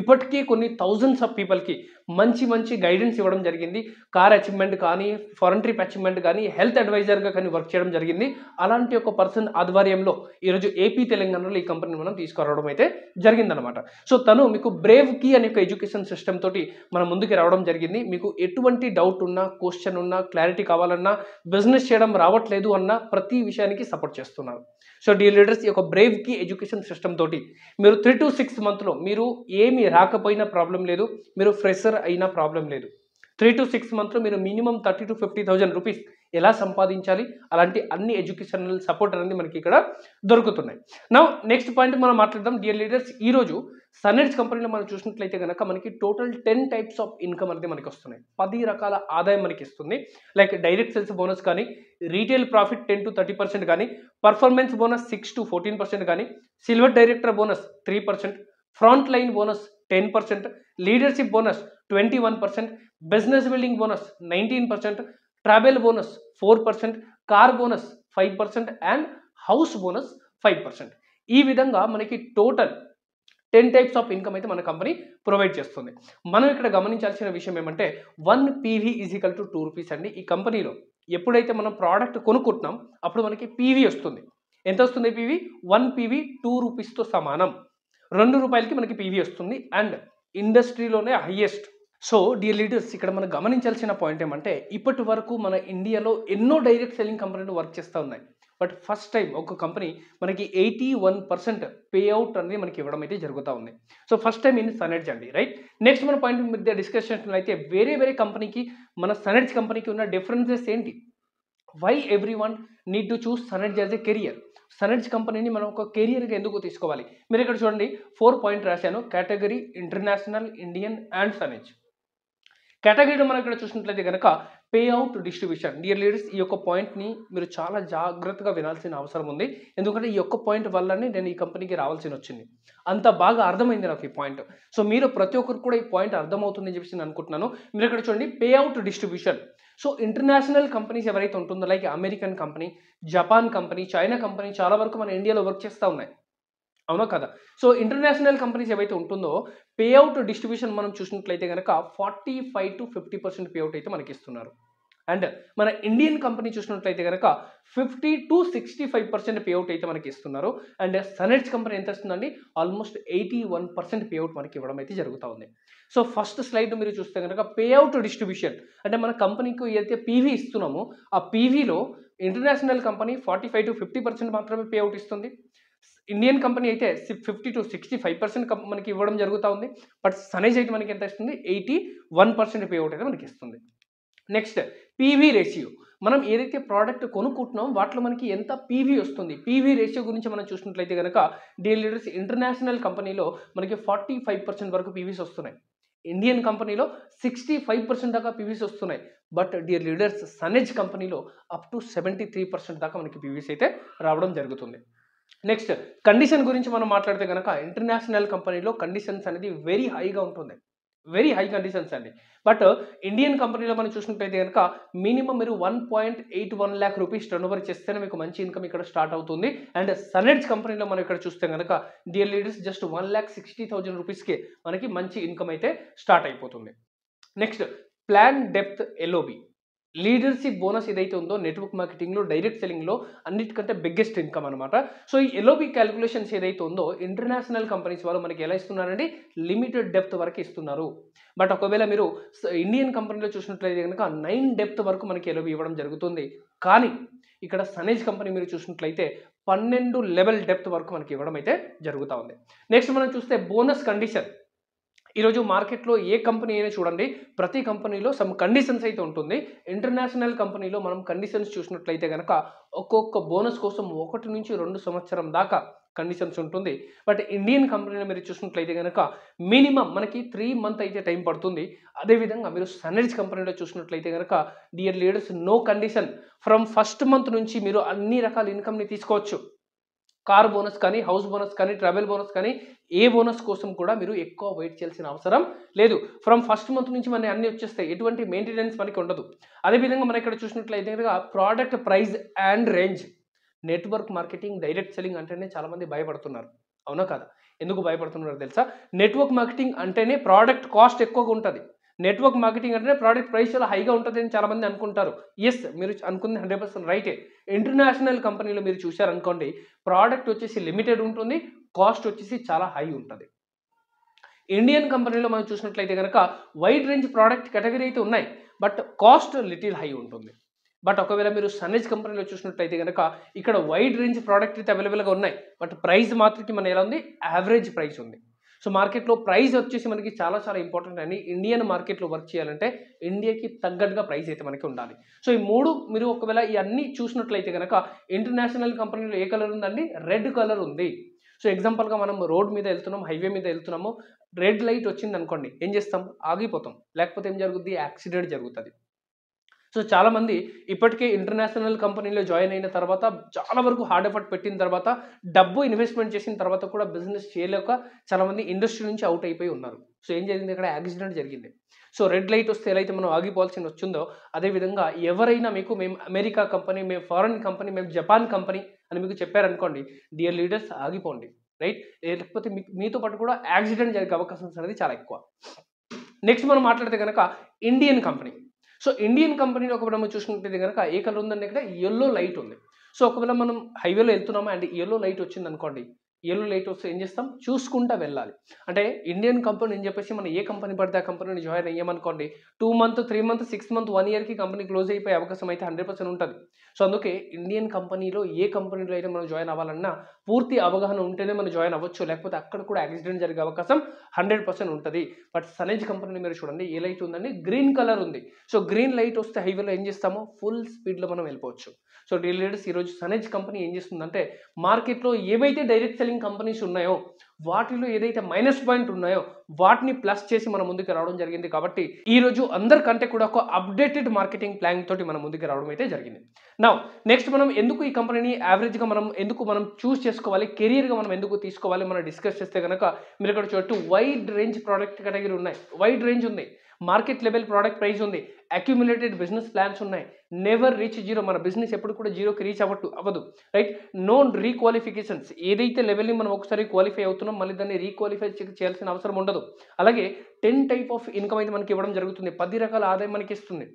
ఇప్పటికీ కొన్ని థౌజండ్స్ ఆఫ్ పీపుల్కి మంచి మంచి గైడెన్స్ ఇవ్వడం జరిగింది. కార్ అచీవ్మెంట్ కానీ, ఫారెన్ ట్రిప్ అచీవ్మెంట్ కానీ, హెల్త్ అడ్వైజర్గా కానీ వర్క్ చేయడం జరిగింది. అలాంటి ఒక పర్సన్ ఆధ్వర్యంలో ఈరోజు ఏపీ తెలంగాణలో ఈ కంపెనీని మనం తీసుకురావడం అయితే జరిగిందనమాట. సో తను మీకు బ్రేవ్ కీ అనే ఒక ఎడ్యుకేషన్ సిస్టమ్ తోటి మన ముందుకి రావడం జరిగింది. మీకు ఎటువంటి డౌట్ ఉన్నా, క్వశ్చన్ ఉన్నా, క్లారిటీ కావాలన్నా, బిజినెస్ చేయడం రావట్లేదు అన్న ప్రతి విషయానికి సపోర్ట్ చేస్తున్నారు. సో డియర్ లీడర్స్, ఈ యొక్క బ్రేవ్ కీ ఎడ్యుకేషన్ సిస్టమ్ తోటి మీరు 3 to 6 మంత్లో మీరు ఏమి రాకపోయినా ప్రాబ్లం లేదు, మీరు ఫ్రెషర్ అయినా ప్రాబ్లం లేదు. 3 to 6 మంత్లో మీరు మినిమం 30,000 to 50,000 రూపీస్ ఎలా సంపాదించాలి, అలాంటి అన్ని ఎడ్యుకేషనల్ సపోర్ట్ అనేది మనకి ఇక్కడ దొరుకుతున్నాయి. నా నెక్స్ట్ పాయింట్ మనం మాట్లాడదాం. డియర్ లీడర్స్, ఈరోజు సన్ఎడ్జ్ కంపెనీలో మనం చూసినట్లయితే కనుక మనకి టోటల్ 10 టైప్స్ ఆఫ్ ఇన్కమ్ అనేది మనకి వస్తున్నాయి. 10 రకాల ఆదాయం మనకి ఇస్తుంది. లైక్ డైరెక్ట్ సేల్స్ బోనస్ కానీ, రీటైల్ ప్రాఫిట్ 10 to 30% కానీ, పర్ఫార్మెన్స్ బోనస్ 6 to 14% కానీ, silver director bonus 3%, front line bonus 10%, leadership bonus 21%, business building bonus 19%, travel bonus 4%, car bonus 5% and house bonus 5%. ఈ విధంగా మనకి టోటల్ 10 టైప్స్ ఆఫ్ ఇన్కమ్ అయితే మన company provide చేస్తుంది. మనం ఇక్కడ గమనించాల్సిన విషయం ఏమంటే 1 PV = 2 రూపీస్ అండి. ఈ కంపెనీలో ఎప్పుడైతే మనం ప్రోడక్ట్ కొనుక్కుంటున్నాం అప్పుడు మనకి పీవీ వస్తుంది. ఎంత వస్తుంది పీవీ? 1 PV 2 రూపీస్తో సమానం. 2 రూపాయలకి మనకి పీవీ వస్తుంది అండ్ ఇండస్ట్రీలోనే హైయెస్ట్. సో డియర్ లీడర్స్, ఇక్కడ మనం గమనించాల్సిన పాయింట్ ఏమంటే ఇప్పటి వరకు మన ఇండియాలో ఎన్నో డైరెక్ట్ సెల్లింగ్ కంపెనీలు వర్క్ చేస్తూ ఉన్నాయి. బట్ ఫస్ట్ టైం ఒక కంపెనీ మనకి 81% పే అవుట్ అనేది మనకి ఇవ్వడం అయితే జరుగుతూ ఉంది. So first time in SunEdge అండి, రైట్. నెక్స్ట్ మన పాయింట్ మీద డిస్కషన్ అయితే వేరే కంపెనీకి మన సన్ఎడ్జ్ కంపెనీకి ఉన్న డిఫరెన్సెస్ ఏంటి? Why everyone need to choose SunEdge as a career? SunEdge కంపెనీని మనం ఒక కెరియర్గా ఎందుకు తీసుకోవాలి? మీరు ఇక్కడ చూడండి 4 పాయింట్ రాశాను. Category, international, Indian and SunEdge. కేటగిరీలో మనం ఇక్కడ చూసినట్లయితే కనుక pay out distribution. Dear leaders, ఈ యొక్క పాయింట్ని మీరు చాలా జాగ్రత్తగా వినాల్సిన అవసరం ఉంది. ఎందుకంటే ఈ యొక్క పాయింట్ వల్లనే నేను ఈ కంపెనీకి రావాల్సి వచ్చింది. అంత బాగా అర్థమైంది నాకు ఈ పాయింట్. సో మీరు ప్రతి ఒక్కరు కూడా ఈ పాయింట్ అర్థమవుతుందని చెప్పేసి నేను అనుకుంటున్నాను. మీరు ఇక్కడ చూడండి pay out distribution. So international companies ఎవరైతే ఉంటుందో like American company, Japan company, China company చాలా వరకు మన ఇండియాలో వర్క్ చేస్తూ ఉన్నాయి, అవునా కదా? సో ఇంటర్నేషనల్ కంపెనీస్ ఏవైతే ఉంటుందో పే అవుట్ డిస్ట్రిబ్యూషన్ మనం చూసినట్లయితే కనుక 45 to 50% పే అవుట్ అయితే మనకి ఇస్తున్నారు. అండ్ మన ఇండియన్ కంపెనీ చూసినట్లయితే కనుక 50 to 65% పే అవుట్ అయితే మనకి ఇస్తున్నారు. అండ్ సన్ఎడ్జ్ కంపెనీ ఎంత ఇస్తుందండి? ఆల్మోస్ట్ 81% పే అవుట్ మనకి ఇవ్వడం అయితే జరుగుతూ ఉంది. సో ఫస్ట్ స్లైడ్ మీరు చూస్తే కనుక పే అవుట్ డిస్ట్రిబ్యూషన్ అంటే మన కంపెనీకి ఏదైతే పీవీ ఇస్తున్నామో ఆ పీవీలో ఇంటర్నేషనల్ కంపెనీ 45 to 50% మాత్రమే పే అవుట్ ఇస్తుంది. ఇండియన్ కంపెనీ అయితే 50 to 65% మనకి ఇవ్వడం జరుగుతూ ఉంది. బట్ సన్ఎడ్జ్ అయితే మనకి ఎంత ఇస్తుంది? 81% పే అవుట్ అయితే మనకి ఇస్తుంది. Next PV ratio. మనం ఏదైతే ప్రోడక్ట్ కొనుక్కుంటున్నామో వాటిలో మనకి ఎంత పీవీ వస్తుంది? పీవీ రేషియో గురించి మనం చూసినట్లయితే కనుక డియర్ లీడర్స్, ఇంటర్నేషనల్ కంపెనీలో మనకి 45% వరకు పీవీస్ వస్తున్నాయి. ఇండియన్ కంపెనీలో 65% దాకా పీవీస్ వస్తున్నాయి. బట్ డియర్ లీడర్స్, సన్ఎడ్జ్ కంపెనీలో అప్ టు 73% దాకా మనకి పీవీస్ అయితే రావడం జరుగుతుంది. నెక్స్ట్ కండిషన్ గురించి మనం మాట్లాడితే కనుక ఇంటర్నేషనల్ కంపెనీలో కండిషన్స్ అనేది వెరీ హైగా ఉంటుంది, వెరీ హై కండిషన్స్ అండి. బట్ ఇండియన్ కంపెనీలో మనం చూసినట్లయితే కనుక మినిమం మీరు 1.81 lakh రూపీస్ టర్న్ ఓవర్ చేస్తేనే మీకు మంచి ఇన్కమ్ ఇక్కడ స్టార్ట్ అవుతుంది. అండ్ సన్ఎడ్జ్ కంపెనీలో మనం ఇక్కడ చూస్తే కనుక డియర్ లీడర్స్ జస్ట్ 1,60,000 రూపీస్కి మనకి మంచి ఇన్కమ్ అయితే స్టార్ట్ అయిపోతుంది. Next plan depth LOB. Leadership bonus ఏదైతే ఉందో నెట్వర్క్ మార్కెటింగ్లో, డైరెక్ట్ సెల్లింగ్లో అన్నిటికంటే బిగ్గెస్ట్ ఇన్కమ్ అనమాట. సో ఈ ఎల్ఓబి క్యాలిక్యులేషన్స్ ఏదైతే ఉందో ఇంటర్నేషనల్ కంపెనీస్ వాళ్ళు మనకి ఎలా ఇస్తున్నారండి? లిమిటెడ్ డెప్త్ వరకు ఇస్తున్నారు. బట్ ఒకవేళ మీరు ఇండియన్ కంపెనీలో చూసినట్లయితే కనుక 9 డెప్త్ వరకు మనకి ఎల్ఓబి ఇవ్వడం జరుగుతుంది. కానీ ఇక్కడ సన్ఎడ్జ్ కంపెనీ మీరు చూసినట్లయితే 12 లెవెల్ డెప్త్ వరకు మనకి ఇవ్వడం అయితే జరుగుతూ ఉంది. నెక్స్ట్ మనం చూస్తే బోనస్ కండిషన్. ఈరోజు మార్కెట్లో ఏ కంపెనీ అయినా చూడండి, ప్రతి కంపెనీలో సమ్ కండిషన్స్ అయితే ఉంటుంది. ఇంటర్నేషనల్ కంపెనీలో మనం కండిషన్స్ చూసినట్లయితే కనుక ఒక్కొక్క బోనస్ కోసం 1 నుంచి 2 సంవత్సరం దాకా కండిషన్స్ ఉంటుంది. బట్ ఇండియన్ కంపెనీలో మీరు చూసినట్లయితే కనుక మినిమం మనకి 3 months అయితే టైం పడుతుంది. అదేవిధంగా మీరు సన్ఎడ్జ్ కంపెనీలో చూసినట్లయితే కనుక dear leaders no condition, from first month నుంచి మీరు అన్ని రకాల ఇన్కమ్ని తీసుకోవచ్చు. కార్ బోనస్ కానీ, హౌస్ బోనస్ కానీ, ట్రావెల్ బోనస్ కానీ, ఏ బోనస్ కోసం కూడా మీరు ఎక్కువ వెయిట్ చేయాల్సిన అవసరం లేదు. ఫ్రమ్ ఫస్ట్ మంత్ నుంచి మనకి అన్ని వచ్చేస్తాయి, ఎటువంటి మెయింటెనెన్స్ మనకి ఉండదు. అదేవిధంగా మనం ఇక్కడ చూసినట్లయితే కనుక product price and range. Network marketing, direct selling అంటేనే చాలామంది భయపడుతున్నారు, అవునా కాదా? ఎందుకు భయపడుతున్నారో తెలుసా? నెట్వర్క్ మార్కెటింగ్ అంటేనే ప్రోడక్ట్ కాస్ట్ ఎక్కువగా ఉంటది. నెట్వర్క్ మార్కెటింగ్ అంటేనే ప్రోడక్ట్ ప్రైస్ చాలా హైగా ఉంటదని చాలామంది అనుకుంటారు. యెస్, మీరు అనుకుంది 100% రైటే. ఇంటర్నేషనల్ కంపెనీలో మీరు చూశారనుకోండి, ప్రోడక్ట్ వచ్చేసి లిమిటెడ్ ఉంటుంది. కాస్ట్ వచ్చేసి చాలా హై ఉంటది. ఇండియన్ కంపెనీలో మనం చూసినట్లయితే గనక వైడ్ రేంజ్ ప్రోడక్ట్ కేటగిరీ అయితే ఉన్నాయి. బట్ కాస్ట్ లిటిల్ హై ఉంటుంది. బట్ ఒకవేళ మీరు సన్‌ఎడ్జ్ కంపెనీలో చూసినట్లయితే గనక ఇక్కడ వైడ్ రేంజ్ ప్రోడక్ట్ అయితే అవైలబుల్‌గా ఉన్నాయి. బట్ ప్రైస్ మాత్రకి మన ఎలా ఉంది? యావరేజ్ ప్రైస్ ఉంది. సో మార్కెట్‌లో ప్రైస్ వచ్చేసి మనకి చాలా చాలా ఇంపార్టెంట్ అండి. ఇండియన్ మార్కెట్‌లో వర్క్ చేయాలంటే ఇండియాకి తగ్గట్టుగా ప్రైస్ అయితే మనకి ఉండాలి. సో ఈ 3 మీరు ఒకవేళ ఇయన్నీ చూసినట్లయితే గనక ఇంటర్నేషనల్ కంపెనీలో ఏ కలర్ ఉందండి? రెడ్ కలర్ ఉంది. సో ఎగ్జాంపుల్‌గా మనం రోడ్ మీద వెళ్తున్నాం, హైవే మీద వెళ్తున్నాము. రెడ్ లైట్ వచ్చిందనుకోండి, ఏం చేస్తాం? ఆగిపోతాం. లేకపోతే ఏం జరుగుద్ది? యాక్సిడెంట్ జరుగుతది. సో చాలామంది ఇప్పటికే ఇంటర్నేషనల్ కంపెనీలో జాయిన్ అయిన తర్వాత చాలా వరకు హార్డ్ ఎఫర్ట్ పెట్టిన తర్వాత డబ్బు ఇన్వెస్ట్మెంట్ చేసిన తర్వాత కూడా బిజినెస్ చేయలేక చాలామంది ఇండస్ట్రీ నుంచి అవుట్ అయిపోయి ఉన్నారు. సో ఏం జరిగింది? ఇక్కడ యాక్సిడెంట్ జరిగింది. సో రెడ్ లైట్ వస్తే ఎలా అయితే మనం ఆగిపోవాల్సి వచ్చిందో అదేవిధంగా ఎవరైనా మీకు మేము అమెరికా కంపెనీ, మేము ఫారెన్ కంపెనీ, మేము జపాన్ కంపెనీ అని మీకు చెప్పారనుకోండి, డియర్ లీడర్స్ ఆగిపోండి. రైట్? లేకపోతే మీతో పాటు కూడా యాక్సిడెంట్ జరిగే అవకాశం అనేది చాలా ఎక్కువ. నెక్స్ట్ మనం మాట్లాడితే కనుక ఇండియన్ కంపెనీ. సో ఇండియన్ కంపెనీలో ఒకవేళ మనం చూసినట్లయితే కనుక ఏ కలర్ ఉందండి? ఇక్కడ యెల్లో లైట్ ఉంది. సో ఒకవేళ మనం హైవేలో వెళ్తున్నామా అండ్ యెల్లో లైట్ వచ్చిందనుకోండి, యెల్లో లైట్ వస్తే ఏం చేస్తాం? చూసుకుంటా వెళ్ళాలి. అంటే ఇండియన్ కంపెనీ అని చెప్పేసి మనం ఏ కంపెనీ పడితే ఆ కంపెనీని జాయిన్ అయ్యామనుకోండి, 2 మంత్, 3 మంత్, 6 మంత్, 1 ఇయర్‌కి కంపెనీ క్లోజ్ అయిపోయే అవకాశం అయితే 100% ఉంటది. సో అందుకే ఇండియన్ కంపెనీలో ఏ కంపెనీలో అయితే మనం జాయిన్ అవ్వాలన్నా పూర్తి అవగాహన ఉంటేనే మనం జాయిన్ అవ్వచ్చు. లేకపోతే అక్కడ కూడా యాక్సిడెంట్ జరిగే అవకాశం 100% ఉంటది. బట్ సన్‌ఎడ్జ్ కంపెనీలో మీరు చూడండి, ఏ లైట్ ఉందండి? గ్రీన్ కలర్ ఉంది. సో గ్రీన్ లైట్ వస్తే హైవేలో ఏం చేస్తాము? ఫుల్ స్పీడ్‌లో మనం వెళ్ళిపోవచ్చు. సో డీల్ లీడర్స్ ఈరోజు సన్‌ఎడ్జ్ కంపెనీ ఏం చేస్తుందంటే మార్కెట్‌లో ఏవైతే డైరెక్ట్ సెల్లింగ్ కంపెనీస్ ఉన్నాయో వాటిలో ఏదైతే మైనస్ పాయింట్ ఉన్నాయో వాటిని ప్లస్ చేసి మన ముందుకు రావడం జరిగింది. కాబట్టి ఈరోజు అందరికంటే కూడా ఒక అప్డేటెడ్ మార్కెటింగ్ ప్లాన్ తోటి మన ముందుకు రావడం అయితే జరిగింది. నౌ నెక్స్ట్ మనం ఎందుకు ఈ కంపెనీని యావరేజ్‌గా మనం చూస్ చేసుకోవాలి, కెరియర్‌గా మనం ఎందుకు తీసుకోవాలి మనం డిస్కస్ చేస్తే గనక మీరు ఇక్కడ చూడొచ్చు వైడ్ రేంజ్ ప్రోడక్ట్ కేటగిరీ ఉన్నాయి. వైడ్ రేంజ్ ఉంది. మార్కెట్ లెవెల్ ప్రోడక్ట్ ప్రైస్ ఉంది. అక్యుములేటెడ్ బిజినెస్ ప్లాన్స్ ఉన్నాయి. Never reach zero. మన బిజినెస్ ఎప్పుడు కూడా జీరోకి రీచ్ అవ్వదు. రైట్? నోన్ రీక్వాలిఫికేషన్స్. ఏదైతే లెవెల్‌ని మనం ఒకసారి క్వాలిఫై అవుతున్నాం మళ్ళీ దాన్ని రీక్వాలిఫై చేయాల్సిన అవసరం ఉండదు. అలాగే 10 టైప్ ఆఫ్ ఇన్కమ్ అయితే మనకి ఇవ్వడం జరుగుతుంది. 10 రకాల ఆదాయం మనకి ఇస్తుంది.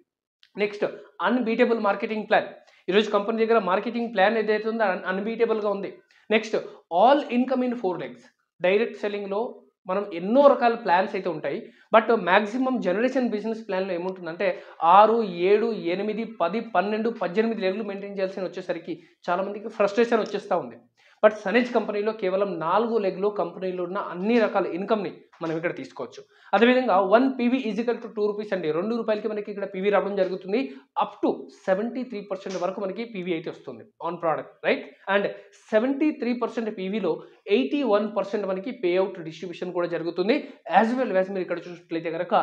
Next unbeatable marketing plan. ఈరోజు కంపెనీ దగ్గర మార్కెటింగ్ ప్లాన్ ఏదైతే ఉందో అన్‌బీటబుల్‌గా ఉంది. Next all income in 4 legs. Direct సెల్లింగ్‌లో మనం ఎన్నో రకాల ప్లాన్స్ అయితే ఉంటాయి. బట్ మాక్సిమం జనరేషన్ బిజినెస్ ప్లాన్‌లో ఏముంటుందంటే 6, 7, 8, 10, 12, 18 లెగ్‌లు మెయింటైన్ చేయాల్సి వచ్చేసరికి చాలా మందికి ఫ్రస్ట్రేషన్ వచ్చేస్తా ఉంది. బట్ సన్‌ఎడ్జ్ కంపెనీలో కేవలం 4 లెగ్‌లో కంపెనీలో ఉన్న అన్ని రకాల ఇన్కమ్‌ని మనం ఇక్కడ తీసుకోవచ్చు. అదేవిధంగా 1 PV is equal to 2 rupees అండి. ₹2కి మనకి ఇక్కడ పీవీ రావడం జరుగుతుంది. అప్ టు 73% వరకు మనకి పీవీ అయితే వస్తుంది ఆన్ ప్రోడక్ట్. రైట్? అండ్ 73% పీవీలో 81% మనకి పే అవుట్ డిస్ట్రిబ్యూషన్ కూడా జరుగుతుంది. యాజ్ వెల్ యాజ్ మీరు ఇక్కడ చూసినట్లయితే కనుక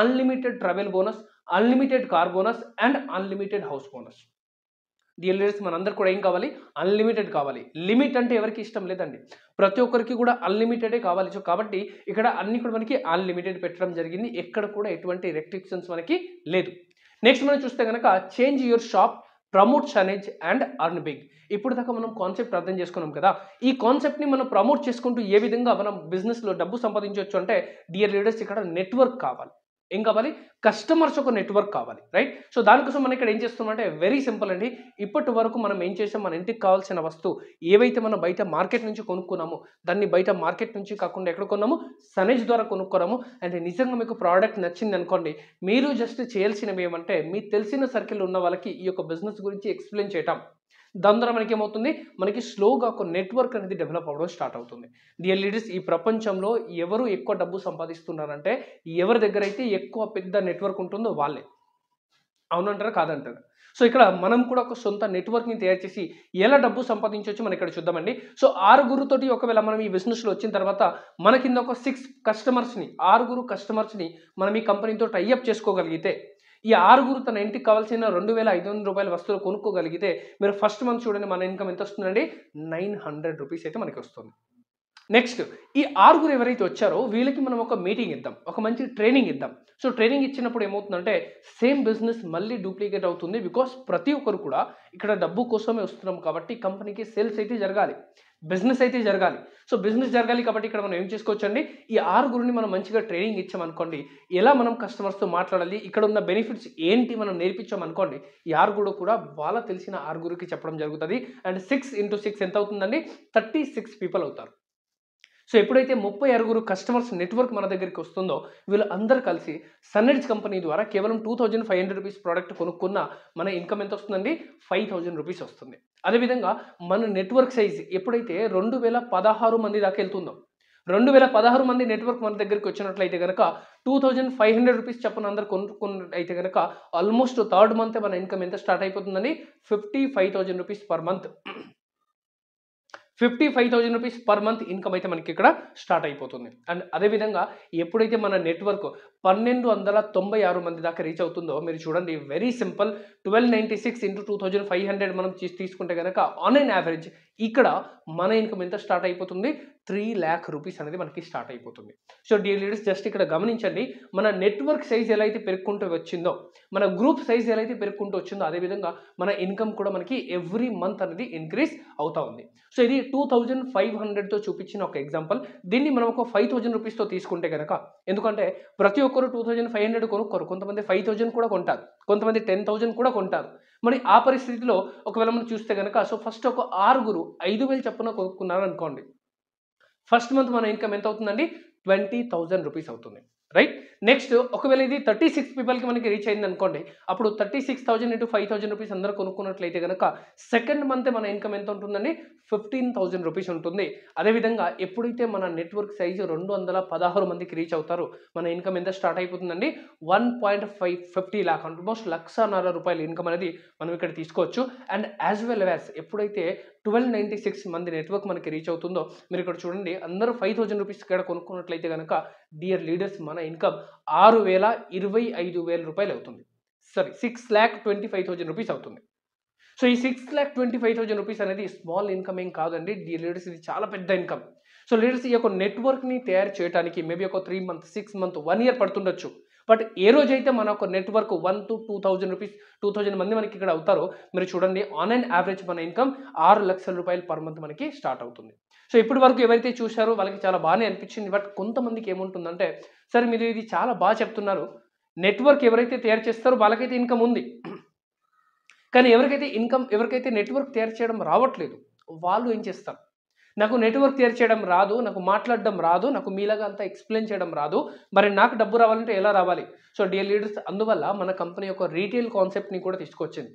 unlimited travel bonus, unlimited car bonus and unlimited house bonus. Dear leaders మనందరూ కూడా ఏం కావాలి? అన్‌లిమిటెడ్ కావాలి. లిమిట్ అంటే ఎవరికి ఇష్టం లేదండి. ప్రతి ఒక్కరికి కూడా అన్‌లిమిటెడే కావాలి. సో కాబట్టి ఇక్కడ అన్ని కూడా మనకి అన్‌లిమిటెడ్ పెట్టడం జరిగింది. ఎక్కడ కూడా ఎటువంటి రెస్ట్రిక్షన్స్ మనకి లేదు. నెక్స్ట్ మనం చూస్తే గనక change your shop, promote SunEdge and earn big. ఇప్పుడు దాకా మనం కాన్సెప్ట్ అర్థం చేసుకున్నాం కదా. ఈ కాన్సెప్ట్‌ని మనం ప్రమోట్ చేసుకుంటూ ఏ విధంగా మనం బిజినెస్‌లో డబ్బు సంపాదించొచ్చు అంటే డియర్ లీడర్స్ ఇక్కడ నెట్వర్క్ కావాలి. ఏం కావాలి? కస్టమర్స్ ఒక నెట్వర్క్ కావాలి. రైట్? సో దానికోసం మనం ఇక్కడ ఏం చేస్తున్నామంటే వెరీ సింపుల్ అండి. ఇప్పటి వరకు మనం ఏం చేసాం? మన ఇంటికి కావాల్సిన వస్తువు ఏవైతే మనం బయట మార్కెట్ నుంచి కొనుక్కున్నామో దాన్ని బయట మార్కెట్ నుంచి కాకుండా ఎక్కడ కొన్నాము? సన్‌ఎడ్జ్ ద్వారా కొనుక్కున్నాము. అండ్ నిజంగా మీకు ప్రోడక్ట్ నచ్చింది అనుకోండి, మీరు జస్ట్ చేయాల్సినవి ఏమంటే మీకు తెలిసిన సర్కిల్ ఉన్న వాళ్ళకి ఈ యొక్క బిజినెస్ గురించి ఎక్స్‌ప్లెయిన్ చేయటం. దాని ద్వారా మనకి ఏమవుతుంది? మనకి స్లోగా ఒక నెట్వర్క్ అనేది డెవలప్ అవ్వడం స్టార్ట్ అవుతుంది. డియర్ లీడర్స్ ఈ ప్రపంచంలో ఎవరు ఎక్కువ డబ్బు సంపాదిస్తున్నారంటే ఎవరి దగ్గర అయితే ఎక్కువ పెద్ద నెట్వర్క్ ఉంటుందో వాళ్ళే. అవునంటారా? కాదంటారా? సో ఇక్కడ మనం కూడా ఒక సొంత నెట్వర్క్‌ని తయారు చేసి ఎలా డబ్బు సంపాదించొచ్చో మనం ఇక్కడ చూద్దామండి. సో 6 ఒకవేళ మనం ఈ బిజినెస్‌లో వచ్చిన తర్వాత మన కింద ఒక 6 కస్టమర్స్‌ని 6 కస్టమర్స్‌ని మనం ఈ కంపెనీతో టై అప్ చేసుకోగలిగితే ఈ 6 తన ఇంటికి కావాల్సిన ₹2,500 వస్తువులు కొనుక్కోగలిగితే మీరు ఫస్ట్ మంత్ చూడండి మన ఇన్కమ్ ఎంత వస్తుందండి? ₹900 అయితే మనకి వస్తుంది. నెక్స్ట్ ఈ ఆరుగురు ఎవరైతే వచ్చారో వీళ్ళకి మనం ఒక మీటింగ్ ఇద్దాం, ఒక మంచి ట్రైనింగ్ ఇద్దాం. సో ట్రైనింగ్ ఇచ్చినప్పుడు ఏమవుతుందంటే సేమ్ బిజినెస్ మళ్ళీ డూప్లికేట్ అవుతుంది. బికాస్ ప్రతి ఒక్కరు కూడా ఇక్కడ డబ్బు కోసమే వస్తున్నాం కాబట్టి కంపెనీకి సేల్స్ అయితే జరగాలి, బిజినెస్ అయితే జరగాలి. సో బిజినెస్ జరగాలి కాబట్టి ఇక్కడ మనం ఏం చేసుకోవచ్చండి, ఈ ఆరుగురిని మనం మంచిగా ట్రైనింగ్ ఇచ్చామనుకోండి, ఎలా మనం కస్టమర్స్తో మాట్లాడాలి, ఇక్కడ ఉన్న బెనిఫిట్స్ ఏంటి మనం నేర్పించామనుకోండి, ఈ ఆరుగురు కూడా వాళ్ళ తెలిసిన ఆరుగురికి చెప్పడం జరుగుతుంది. అండ్ 6 into 6 ఎంత అవుతుందండి, 36 పీపుల్ అవుతారు. సో ఎప్పుడైతే 36 కస్టమర్స్ నెట్వర్క్ మన దగ్గరికి వస్తుందో వీళ్ళు అందరూ కలిసి సన్నెడ్జ్ కంపెనీ ద్వారా కేవలం 2500 రూపీస్ ప్రోడక్ట్ కొనుక్కున్న మన ఇన్కమ్ ఎంత వస్తుందండి, 5000 రూపీస్ వస్తుంది. అదేవిధంగా మన నెట్వర్క్ సైజ్ ఎప్పుడైతే 2016 మంది దాకా వెళ్తుందో, 2016 మంది నెట్వర్క్ మన దగ్గరికి వచ్చినట్లయితే కనుక 2500 రూపీస్ చెప్పిన అందరు కొనుక్కున్నట్లయితే కనుక ఆల్మోస్ట్ థర్డ్ మంత్ మన ఇన్కమ్ ఎంత స్టార్ట్ అయిపోతుందని 55,000 rupees per month. 55,000 rupees per month income అయితే మనకి ఇక్కడ స్టార్ట్ అయిపోతుంది. అండ్ అదేవిధంగా ఎప్పుడైతే మన నెట్వర్క్ 1296 మంది దాకా రీచ్ అవుతుందో మీరు చూడండి, వెరీ సింపుల్, 1296 into 2500 మనం తీసుకుంటే కనుక ఆన్ అన్ యావరేజ్ ఇక్కడ మన ఇన్కమ్ ఎంత స్టార్ట్ అయిపోతుంది, 3 lakh రూపీస్ అనేది మనకి స్టార్ట్ అయిపోతుంది. సో డియర్ లీడర్స్ జస్ట్ ఇక్కడ గమనించండి, మన నెట్వర్క్ సైజ్ ఎలా అయితే పెరుగుకుంటూ వచ్చిందో, మన గ్రూప్ సైజ్ ఎలా అయితే పెరుగుకుంటూ వచ్చిందో అదేవిధంగా మన ఇన్కమ్ కూడా మనకి ఎవ్రీ మంత్ అనేది ఇంక్రీజ్ అవుతా ఉంది. సో ఇది 2500తో చూపించిన ఒక ఎగ్జాంపుల్. దీన్ని మనం ఒక 5000 రూపీస్తో తీసుకుంటే కనుక, ఎందుకంటే ప్రతి ఒక్కరు 2500 కొనుక్కోరు, కొంతమంది 5000 కూడా కొంటారు, కొంతమంది 10,000 కూడా కొంటారు. మరి ఆ పరిస్థితిలో ఒకవేళ మనం చూస్తే కనుక, సో ఫస్ట్ ఒక ఆరుగురు 5000 చొప్పున కొనుక్కున్నారు అనుకోండి, ఫస్ట్ మంత్ మన ఇన్కమ్ ఎంత అవుతుందండి, 20,000 రూపీస్ అవుతుంది. రైట్. నెక్స్ట్ ఒకవేళ ఇది 36 పీపుల్కి మనకి రీచ్ అయింది అనుకోండి, అప్పుడు 36,000 into 5,000 రూపీస్ అందరూ కొనుక్కున్నట్లయితే కనుక సెకండ్ మంత్ మన ఇన్కమ్ ఎంత ఉంటుందండి, 15,000 రూపీస్ ఉంటుంది. అదేవిధంగా ఎప్పుడైతే మన నెట్వర్క్ సైజు 216 మందికి రీచ్ అవుతారో మన ఇన్కమ్ ఎంత స్టార్ట్ అయిపోతుందండి, 1.50 lakh, ఆల్మోస్ట్ 1,50,000 రూపాయల ఇన్కమ్ అనేది మనం ఇక్కడ తీసుకోవచ్చు. అండ్ యాజ్ వెల్ యాజ్ ఎప్పుడైతే 1296 మంది నెట్వర్క్ మనకి రీచ్ అవుతుందో మీరు ఇక్కడ చూడండి, అందరూ 5,000 రూపీస్ ఇక్కడ కొనుక్కున్నట్లయితే కనుక డియర్ లీడర్స్ మన ఇన్కమ్ 6,25,000 రూపాయలు అవుతుంది. సారీ, 6,25,000 రూపీస్ అవుతుంది. సో ఈ 6,25,000 రూపీస్ అనేది స్మాల్ ఇన్కమ్ ఏం కాదండి డియర్ లీడర్స్, ఇది చాలా పెద్ద ఇన్కమ్. సో లీడర్స్ ఈ యొక్క నెట్వర్క్ని తయారు చేయడానికి మేబీ ఒక 3 months 6 months 1 year పడుతుండొచ్చు. బట్ ఏ రోజైతే మన ఒక నెట్వర్క్ 1 to 2,000 రూపీస్ 2,000 మంది మనకి ఇక్కడ అవుతారో మీరు చూడండి, ఆన్ అండ్ యావరేజ్ మన ఇన్కమ్ 6 లక్షల రూపాయలు పర్ మంత్ మనకి స్టార్ట్ అవుతుంది. సో ఇప్పటి వరకు ఎవరైతే చూశారో వాళ్ళకి చాలా బాగానే అనిపించింది. బట్ కొంతమందికి ఏముంటుందంటే, సరే మీరు ఇది చాలా బాగా చెప్తున్నారు, నెట్వర్క్ ఎవరైతే తయారు చేస్తారో వాళ్ళకైతే ఇన్కమ్ ఉంది, కానీ ఎవరికైతే నెట్వర్క్ తయారు చేయడం రావట్లేదు వాళ్ళు ఏం చేస్తారు, నాకు నెట్వర్క్ తయారు చేయడం రాదు, నాకు మాట్లాడడం రాదు, నాకు మీలాగా అంతా ఎక్స్ప్లెయిన్ చేయడం రాదు, మరి నాకు డబ్బు రావాలంటే ఎలా రావాలి? సో డియర్ లీడర్స్ అందువల్ల మన కంపెనీ యొక్క రీటైల్ కాన్సెప్ట్ని కూడా తీసుకొచ్చింది.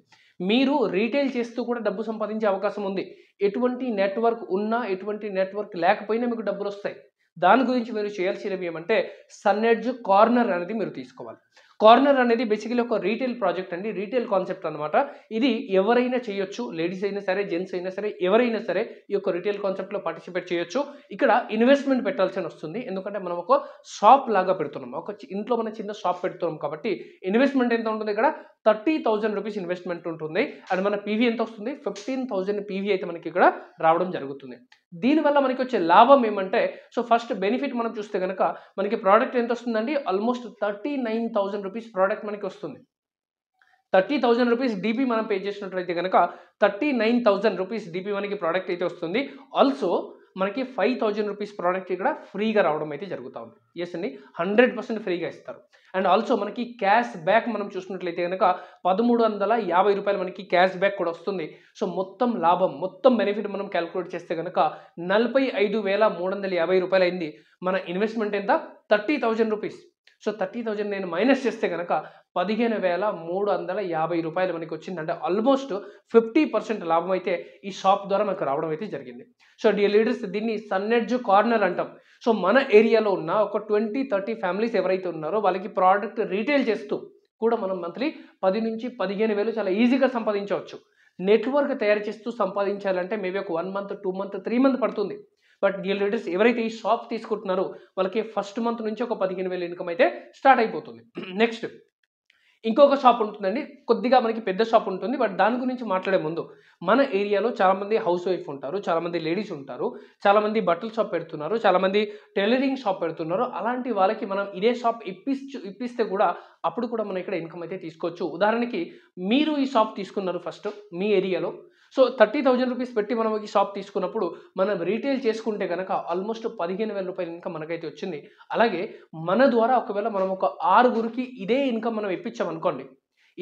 మీరు రీటైల్ చేస్తూ కూడా డబ్బు సంపాదించే అవకాశం ఉంది. ఎటువంటి నెట్వర్క్ ఉన్నా ఎటువంటి నెట్వర్క్ లేకపోయినా మీకు డబ్బులు వస్తాయి. దాని గురించి మీరు చేయాల్సినవి ఏమంటే సన్నెడ్జ్ కార్నర్ అనేది మీరు తీసుకోవాలి. కార్నర్ అనేది బేసికలీ ఒక రీటైల్ ప్రాజెక్ట్ అండి, రీటైల్ కాన్సెప్ట్ అనమాట. ఇది ఎవరైనా చేయొచ్చు, లేడీస్ అయినా సరే, జెంట్స్ అయినా సరే, ఎవరైనా సరే ఈ యొక్క రీటైల్ కాన్సెప్ట్లో పార్టిసిపేట్ చేయొచ్చు. ఇక్కడ ఇన్వెస్ట్మెంట్ పెట్టాల్సి వస్తుంది, ఎందుకంటే మనం ఒక షాప్ లాగా పెడుతున్నాం, ఒక ఇంట్లో మనం చిన్న షాప్ పెడుతున్నాం కాబట్టి ఇన్వెస్ట్మెంట్ ఎంత ఉంటుంది, ఇక్కడ 30,000 రూపీస్ ఇన్వెస్ట్మెంట్ ఉంటుంది. అండ్ మన పీవీ ఎంత వస్తుంది, 15,000 పీవీ అయితే మనకి ఇక్కడ రావడం జరుగుతుంది. దీనివల్ల మనకి వచ్చే లాభం ఏమంటే, సో ఫస్ట్ బెనిఫిట్ మనం చూస్తే కనుక మనకి ప్రోడక్ట్ ఎంత వస్తుందండి, ఆల్మోస్ట్ 39,000 రూపీస్ ప్రోడక్ట్ మనకి వస్తుంది. 30,000 రూపీస్ డిపి మనం పే చేసినట్లయితే కనుక 39,000 రూపీస్ డిపి మనకి ప్రోడక్ట్ అయితే వస్తుంది. ఆల్సో మనకి 5,000 రూపీస్ ప్రోడక్ట్ ఇక్కడ ఫ్రీగా రావడం అయితే జరుగుతూ ఉంది. ఎస్ అండి, 100% ఫ్రీగా ఇస్తారు. అండ్ ఆల్సో మనకి క్యాష్ బ్యాక్ మనం చూసినట్లయితే కనుక 1,350 రూపాయలు మనకి క్యాష్ బ్యాక్ కూడా వస్తుంది. సో మొత్తం లాభం, మొత్తం బెనిఫిట్ మనం క్యాలిక్యులేట్ చేస్తే కనుక 45,350 రూపాయలు అయింది. మన ఇన్వెస్ట్మెంట్ ఎంత, 30,000 రూపీస్. సో 30,000 నేను మైనస్ చేస్తే కనుక 15,350 రూపాయలు మనకి వచ్చింది. అంటే ఆల్మోస్ట్ 50% లాభం అయితే ఈ షాప్ ద్వారా మనకు రావడం అయితే జరిగింది. సో డియర్ లీడర్స్ దీన్ని సన్నెడ్జ్ కార్నర్ అంటాం. సో మన ఏరియాలో ఉన్న ఒక 20-30 ఫ్యామిలీస్ ఎవరైతే ఉన్నారో వాళ్ళకి ప్రోడక్ట్ రీటైల్ చేస్తూ కూడా మనం మంత్లీ 10 నుంచి 15,000 చాలా ఈజీగా సంపాదించవచ్చు. నెట్వర్క్ తయారు చేస్తూ సంపాదించాలంటే మేబీ ఒక 1 month 2 month 3 month పడుతుంది. బట్ డియర్ లీడర్స్ ఎవరైతే ఈ షాప్ తీసుకుంటున్నారో వాళ్ళకి ఫస్ట్ మంత్ నుంచి ఒక 15,000 ఇన్కమ్ అయితే స్టార్ట్ అయిపోతుంది. నెక్స్ట్ ఇంకొక షాప్ ఉంటుందండి. కొద్దిగా మనకి పెద్ద షాప్ ఉంటుంది. బట్ దాని గురించి మాట్లాడే ముందు మన ఏరియాలో చాలామంది హౌస్ వైఫ్ ఉంటారు. చాలామంది లేడీస్ ఉంటారు. చాలామంది బట్టల షాప్ పెడుతున్నారు. చాలామంది టైలరింగ్ షాప్ పెడుతున్నారు. అలాంటి వాళ్ళకి మనం ఇదే షాప్ ఇప్పిస్తే కూడా అప్పుడు కూడా మనం ఇక్కడ ఇన్కమ్ అయితే తీసుకోవచ్చు. ఉదాహరణకి మీరు ఈ షాప్ తీసుకున్నారు ఫస్ట్ మీ ఏరియాలో. సో 30,000 రూపీస్ పెట్టి మనం ఈ షాప్ తీసుకున్నప్పుడు మనం రీటైల్ చేసుకుంటే గనక ఆల్మోస్ట్ 15,000 రూపాయల ఇన్కమ్ మనకైతే వచ్చింది. అలాగే మన ద్వారా ఒకవేళ మనం ఒక 6గురికి ఇదే ఇన్కమ్ మనం ఇప్పించామనుకోండి.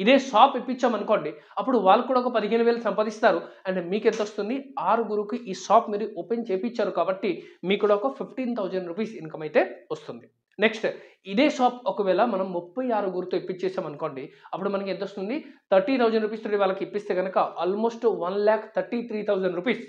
ఇదే షాప్ ఇప్పించామనుకోండి. అప్పుడు వాళ్ళు కూడా ఒక 15,000 సంపాదిస్తారు. అండ్ మీకెంత వస్తుంది? 6గురికి ఈ షాప్ మీరు ఓపెన్ చేపిచ్చారు కాబట్టి మీకు కూడా ఒక 15,000 రూపీస్ ఇన్కమ్ అయితే వస్తుంది. నెక్స్ట్ ఇదే షాప్ ఒకవేళ మనం 36గురితో ఇప్పించేసామనుకోండి. అప్పుడు మనకి ఎంతొస్తుంది? 30,000 రూపీస్ తోటి వాళ్ళకి ఇప్పిస్తే గనక ఆల్మోస్ట్ 1,33,000 రూపీస్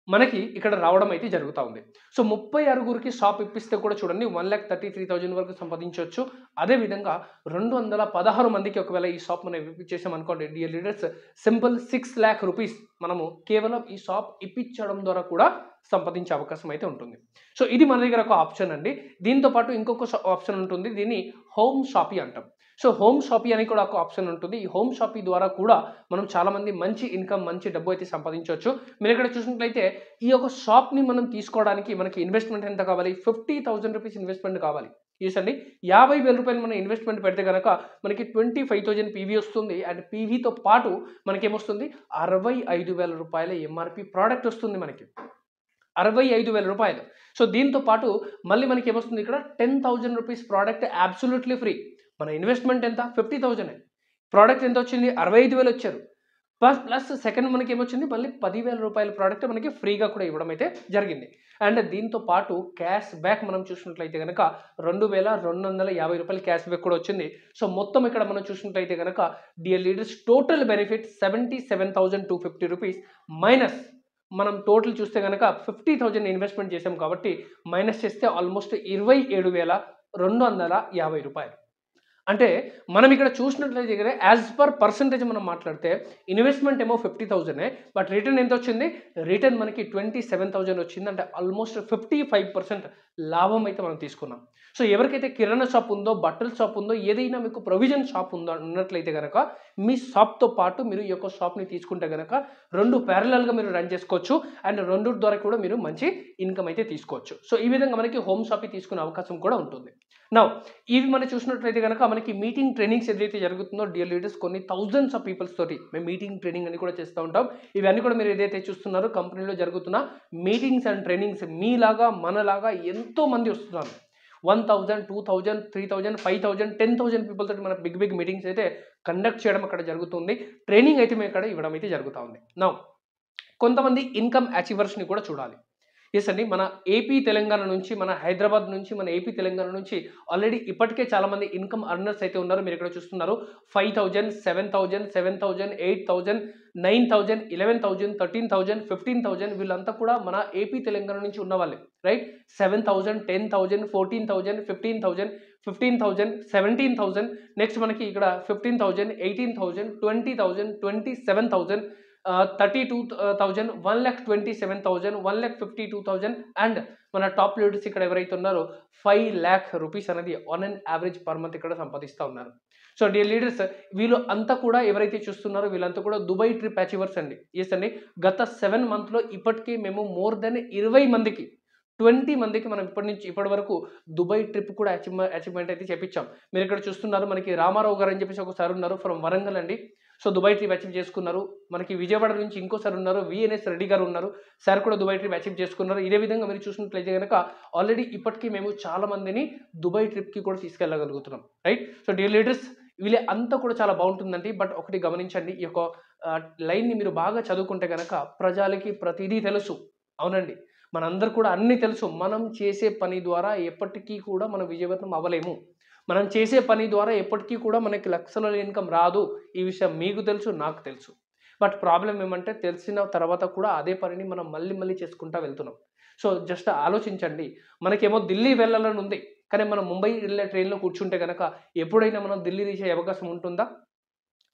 మనకి ఇక్కడ రావడం అయితే జరుగుతా ఉంది. సో 36గురికి షాప్ ఇప్పిస్తే కూడా చూడండి 1,33,000 వరకు సంపాదించవచ్చు. అదేవిధంగా 216 మందికి ఒకవేళ ఈ షాప్ మనం ఇప్పించేసామనుకోండి dear leaders, simple 6 lakh rupees మనము కేవలం ఈ షాప్ ఇప్పించడం ద్వారా కూడా సంపాదించే అవకాశం అయితే ఉంటుంది. సో ఇది మన దగ్గర ఒక ఆప్షన్ అండి. దీంతో పాటు ఇంకొక ఆప్షన్ ఉంటుంది. దీన్ని హోమ్ షాపీ అంటాం. సో హోమ్ షాపీ అని కూడా ఒక ఆప్షన్ ఉంటుంది. ఈ హోమ్ షాపీ ద్వారా కూడా మనం చాలామంది మంచి ఇన్కమ్, మంచి డబ్బు అయితే సంపాదించవచ్చు. మీరు ఇక్కడ చూసినట్లయితే ఈ యొక్క షాప్ని మనం తీసుకోవడానికి మనకి ఇన్వెస్ట్మెంట్ ఎంత కావాలి? 50,000 రూపీస్ ఇన్వెస్ట్మెంట్ కావాలి. ఎస్ అండి. 50,000 రూపాయలు మనం ఇన్వెస్ట్మెంట్ పెడితే కనుక మనకి 25,000 పీవీ వస్తుంది. అండ్ పీవీతో పాటు మనకేమొస్తుంది? 65,000 రూపాయల ఎంఆర్పి ప్రోడక్ట్ వస్తుంది మనకి. 65,000 రూపాయలు. సో దీంతో పాటు మళ్ళీ మనకి ఏమొస్తుంది ఇక్కడ? 10,000 రూపీస్ ప్రోడక్ట్ అబ్సల్యూట్లీ ఫ్రీ. మన ఇన్వెస్ట్మెంట్ ఎంత? 50,000. ప్రోడక్ట్ ఎంత వచ్చింది? 65,000 వచ్చారు. ప్లస్ సెకండ్ మనకి ఏమొచ్చింది? మళ్ళీ 10,000 రూపాయల ప్రోడక్ట్ మనకి ఫ్రీగా కూడా ఇవ్వడం అయితే జరిగింది. అండ్ దీంతో పాటు క్యాష్ బ్యాక్ మనం చూసినట్లయితే కనుక 2,250 రూపాయల క్యాష్ బ్యాక్ కూడా వచ్చింది. సో మొత్తం ఇక్కడ మనం చూసినట్లయితే కనుక dear leaders total benefit 77,250 rupees minus మనం టోటల్ చూస్తే కనుక 50,000 ఇన్వెస్ట్మెంట్ చేసాం కాబట్టి మైనస్ చేస్తే ఆల్మోస్ట్ 27,250 రూపాయలు. అంటే మనం ఇక్కడ చూసినట్లయితే యాజ్ పర్ పర్సంటేజ్ మనం మాట్లాడితే ఇన్వెస్ట్మెంట్ ఏమో 50,000, బట్ రిటర్న్ ఎంత వచ్చింది? రిటర్న్ మనకి 27,000 వచ్చింది. అంటే ఆల్మోస్ట్ 55% లాభం అయితే మనం తీసుకున్నాం. సో ఎవరికైతే కిరాణా షాప్ ఉందో, బట్టల షాప్ ఉందో, ఏదైనా మీకు ప్రొవిజన్ షాప్ ఉందో ఉన్నట్లయితే కనుక మీ షాప్తో పాటు మీరు ఈ యొక్క షాప్ని తీసుకుంటే కనుక 2 ప్యారలల్గా మీరు రన్ చేసుకోవచ్చు. అండ్ 2 ద్వారా కూడా మీరు మంచి ఇన్కమ్ అయితే తీసుకోవచ్చు. సో ఈ విధంగా మనకి హోమ్ షాప్ తీసుకునే అవకాశం కూడా ఉంటుంది. నౌ ఇవి మనం చూసినట్లయితే కనుక మనకి మీటింగ్ ట్రైనింగ్స్ ఏదైతే జరుగుతుందో డియర్ లీడర్స్ కొన్ని థౌజండ్స్ ఆఫ్ పీపుల్స్ తోటి మేము మీటింగ్ ట్రైనింగ్ అని కూడా చేస్తూ ఉంటాం. ఇవన్నీ కూడా మీరు ఏదైతే చూస్తున్నారో కంపెనీలో జరుగుతున్న మీటింగ్స్ అండ్ ట్రైనింగ్స్ మీలాగా మనలాగా ఎంతో మంది వస్తున్నారు. 1,000, 2,000, 3,000, 5,000, 10,000 పీపుల్ తోటి మన బిగ్ మీటింగ్స్ అయితే కండక్ట్ చేయడం అక్కడ జరుగుతుంది. ట్రైనింగ్ అయితే మేము ఇక్కడ ఇవ్వడం అయితే జరుగుతూ ఉంది. నౌ కొంతమంది ఇన్కమ్ అచీవర్స్ని కూడా చూడాలి. ఎస్ అండి. మన ఏపీ తెలంగాణ నుంచి, మన హైదరాబాద్ నుంచి, మన ఏపీ తెలంగాణ నుంచి ఆల్రెడీ ఇప్పటికే చాలామంది ఇన్కమ్ అర్నర్స్ అయితే ఉన్నారు. మీరు ఇక్కడ చూస్తున్నారు 5,000, 7,000, 7,000, 8,000, 9,000, 11,000, 13,000, 15,000 వీళ్ళంతా కూడా మన ఏపీ తెలంగాణ నుంచి ఉన్న వాళ్ళే, రైట్? 7,000, 10,000, 14,000, 15,000, 15,000, 17,000, నెక్స్ట్ మనకి ఇక్కడ 15,000, 18,000, 20,000, 27,000, 32,000, 1,27,000, 1,52,000 అండ్ మన టాప్ లీడర్స్ ఇక్కడ ఎవరైతే ఉన్నారో 5 lakh రూపీస్ అనేది on and average per month ఇక్కడ సంపాదిస్తూ ఉన్నారు. సో డియర్ లీడర్స్ వీళ్ళు అంతా కూడా ఎవరైతే చూస్తున్నారో వీళ్ళంతా కూడా దుబాయ్ ట్రిప్ అచీవర్స్ అండి. ఎస్ అండి. గత 7 monthsలో ఇప్పటికీ మేము మోర్ దెన్ 20 మందికి 20 మందికి మనం ఇప్పటి వరకు దుబాయ్ ట్రిప్ కూడా అచీవ్మెంట్ అయితే చేపించాం. మీరు ఇక్కడ చూస్తున్నారు మనకి రామారావు గారు అని చెప్పేసి ఒక సార్ ఉన్నారు ఫ్రమ్ వరంగల్ అండి. సో దుబాయ్ ట్రిప్ అచీవ్ చేసుకున్నారు. మనకి విజయవాడ నుంచి ఇంకో సార్ ఉన్నారు, విఎన్ఎస్ రెడ్డి గారు ఉన్నారు. సార్ కూడా దుబాయ్ ట్రిప్ అచీవ్ చేసుకున్నారు. ఇదే విధంగా మీరు చూసినట్లయితే కనుక ఆల్రెడీ ఇప్పటికీ మేము చాలా మందిని దుబాయ్ ట్రిప్కి కూడా తీసుకెళ్ళగలుగుతున్నాం, రైట్? సో డియర్ లీడర్స్ వీళ్ళే అంతా కూడా చాలా బాగుంటుందండి. బట్ ఒకటి గమనించండి, ఈ యొక్క లైన్ని మీరు బాగా చదువుకుంటే కనుక ప్రజలకి ప్రతిదీ తెలుసు. అవునండి, మనందరూ కూడా అన్నీ తెలుసు. మనం చేసే పని ద్వారా ఎప్పటికీ కూడా మనం విజయవంతం అవ్వలేము. మనం చేసే పని ద్వారా ఎప్పటికీ కూడా మనకి లక్షల ఇన్కమ్ రాదు. ఈ విషయం మీకు తెలుసు, నాకు తెలుసు. బట్ ప్రాబ్లం ఏమంటే తెలిసిన తర్వాత కూడా అదే పనిని మనం మళ్ళీ చేసుకుంటూ వెళ్తున్నాం. సో జస్ట్ ఆలోచించండి. మనకేమో ఢిల్లీ వెళ్ళాలని ఉంది, కానీ మనం ముంబై వెళ్ళే ట్రైన్లో కూర్చుంటే కనుక ఎప్పుడైనా మనం ఢిల్లీ రీచ్ అయ్యే అవకాశం ఉంటుందా?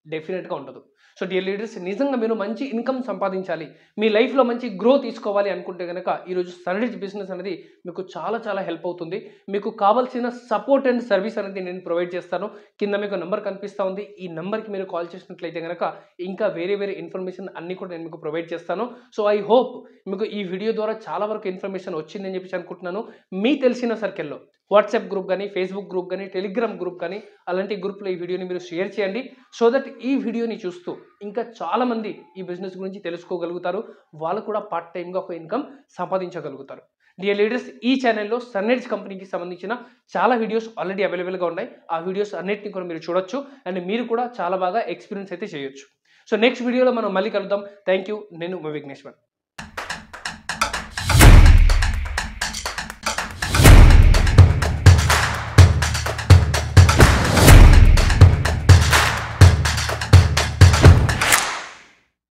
డెఫినెట్గా ఉండదు. సో డియర్ లీడర్స్, నిజంగా మీరు మంచి ఇన్కమ్ సంపాదించాలి, మీ లైఫ్లో మంచి గ్రో తీసుకోవాలి అనుకుంటే కనుక ఈరోజు సన్రిచ్ బిజినెస్ అనేది మీకు చాలా చాలా హెల్ప్ అవుతుంది. మీకు కావాల్సిన సపోర్ట్ అండ్ సర్వీస్ అనేది నేను ప్రొవైడ్ చేస్తాను. కింద మీకు నెంబర్ కనిపిస్తూ ఉంది, ఈ నెంబర్కి మీరు కాల్ చేసినట్లయితే కనుక ఇంకా వేరే వేరే ఇన్ఫర్మేషన్ అన్నీ కూడా నేను మీకు ప్రొవైడ్ చేస్తాను. సో ఐ హోప్ మీకు ఈ వీడియో ద్వారా చాలా వరకు ఇన్ఫర్మేషన్ వచ్చిందని చెప్పేసి అనుకుంటున్నాను. మీ తెలిసిన సర్కిల్లో వాట్సాప్ గ్రూప్ కానీ, ఫేస్బుక్ గ్రూప్ కానీ, టెలిగ్రామ్ గ్రూప్ కానీ అలాంటి గ్రూప్లో ఈ వీడియోని మీరు షేర్ చేయండి. సో దట్ ఈ వీడియోని చూస్తూ ఇంకా చాలామంది ఈ బిజినెస్ గురించి తెలుసుకోగలుగుతారు, వాళ్ళు కూడా పార్ట్ టైమ్గా ఒక ఇన్కమ్ సంపాదించగలుగుతారు. డియర్ లీడర్స్, ఈ ఛానల్లో సన్రైజ్ కంపెనీకి సంబంధించిన చాలా వీడియోస్ ఆల్రెడీ అవైలబుల్గా ఉన్నాయి. ఆ వీడియోస్ అన్నిటిని కూడా మీరు చూడొచ్చు అండ్ మీరు కూడా చాలా బాగా ఎక్స్పీరియన్స్ అయితే చేయొచ్చు. సో నెక్స్ట్ వీడియోలో మనం మళ్ళీ కలుద్దాం. Thank you. నేను మీ విఘ్నేశ్వర్.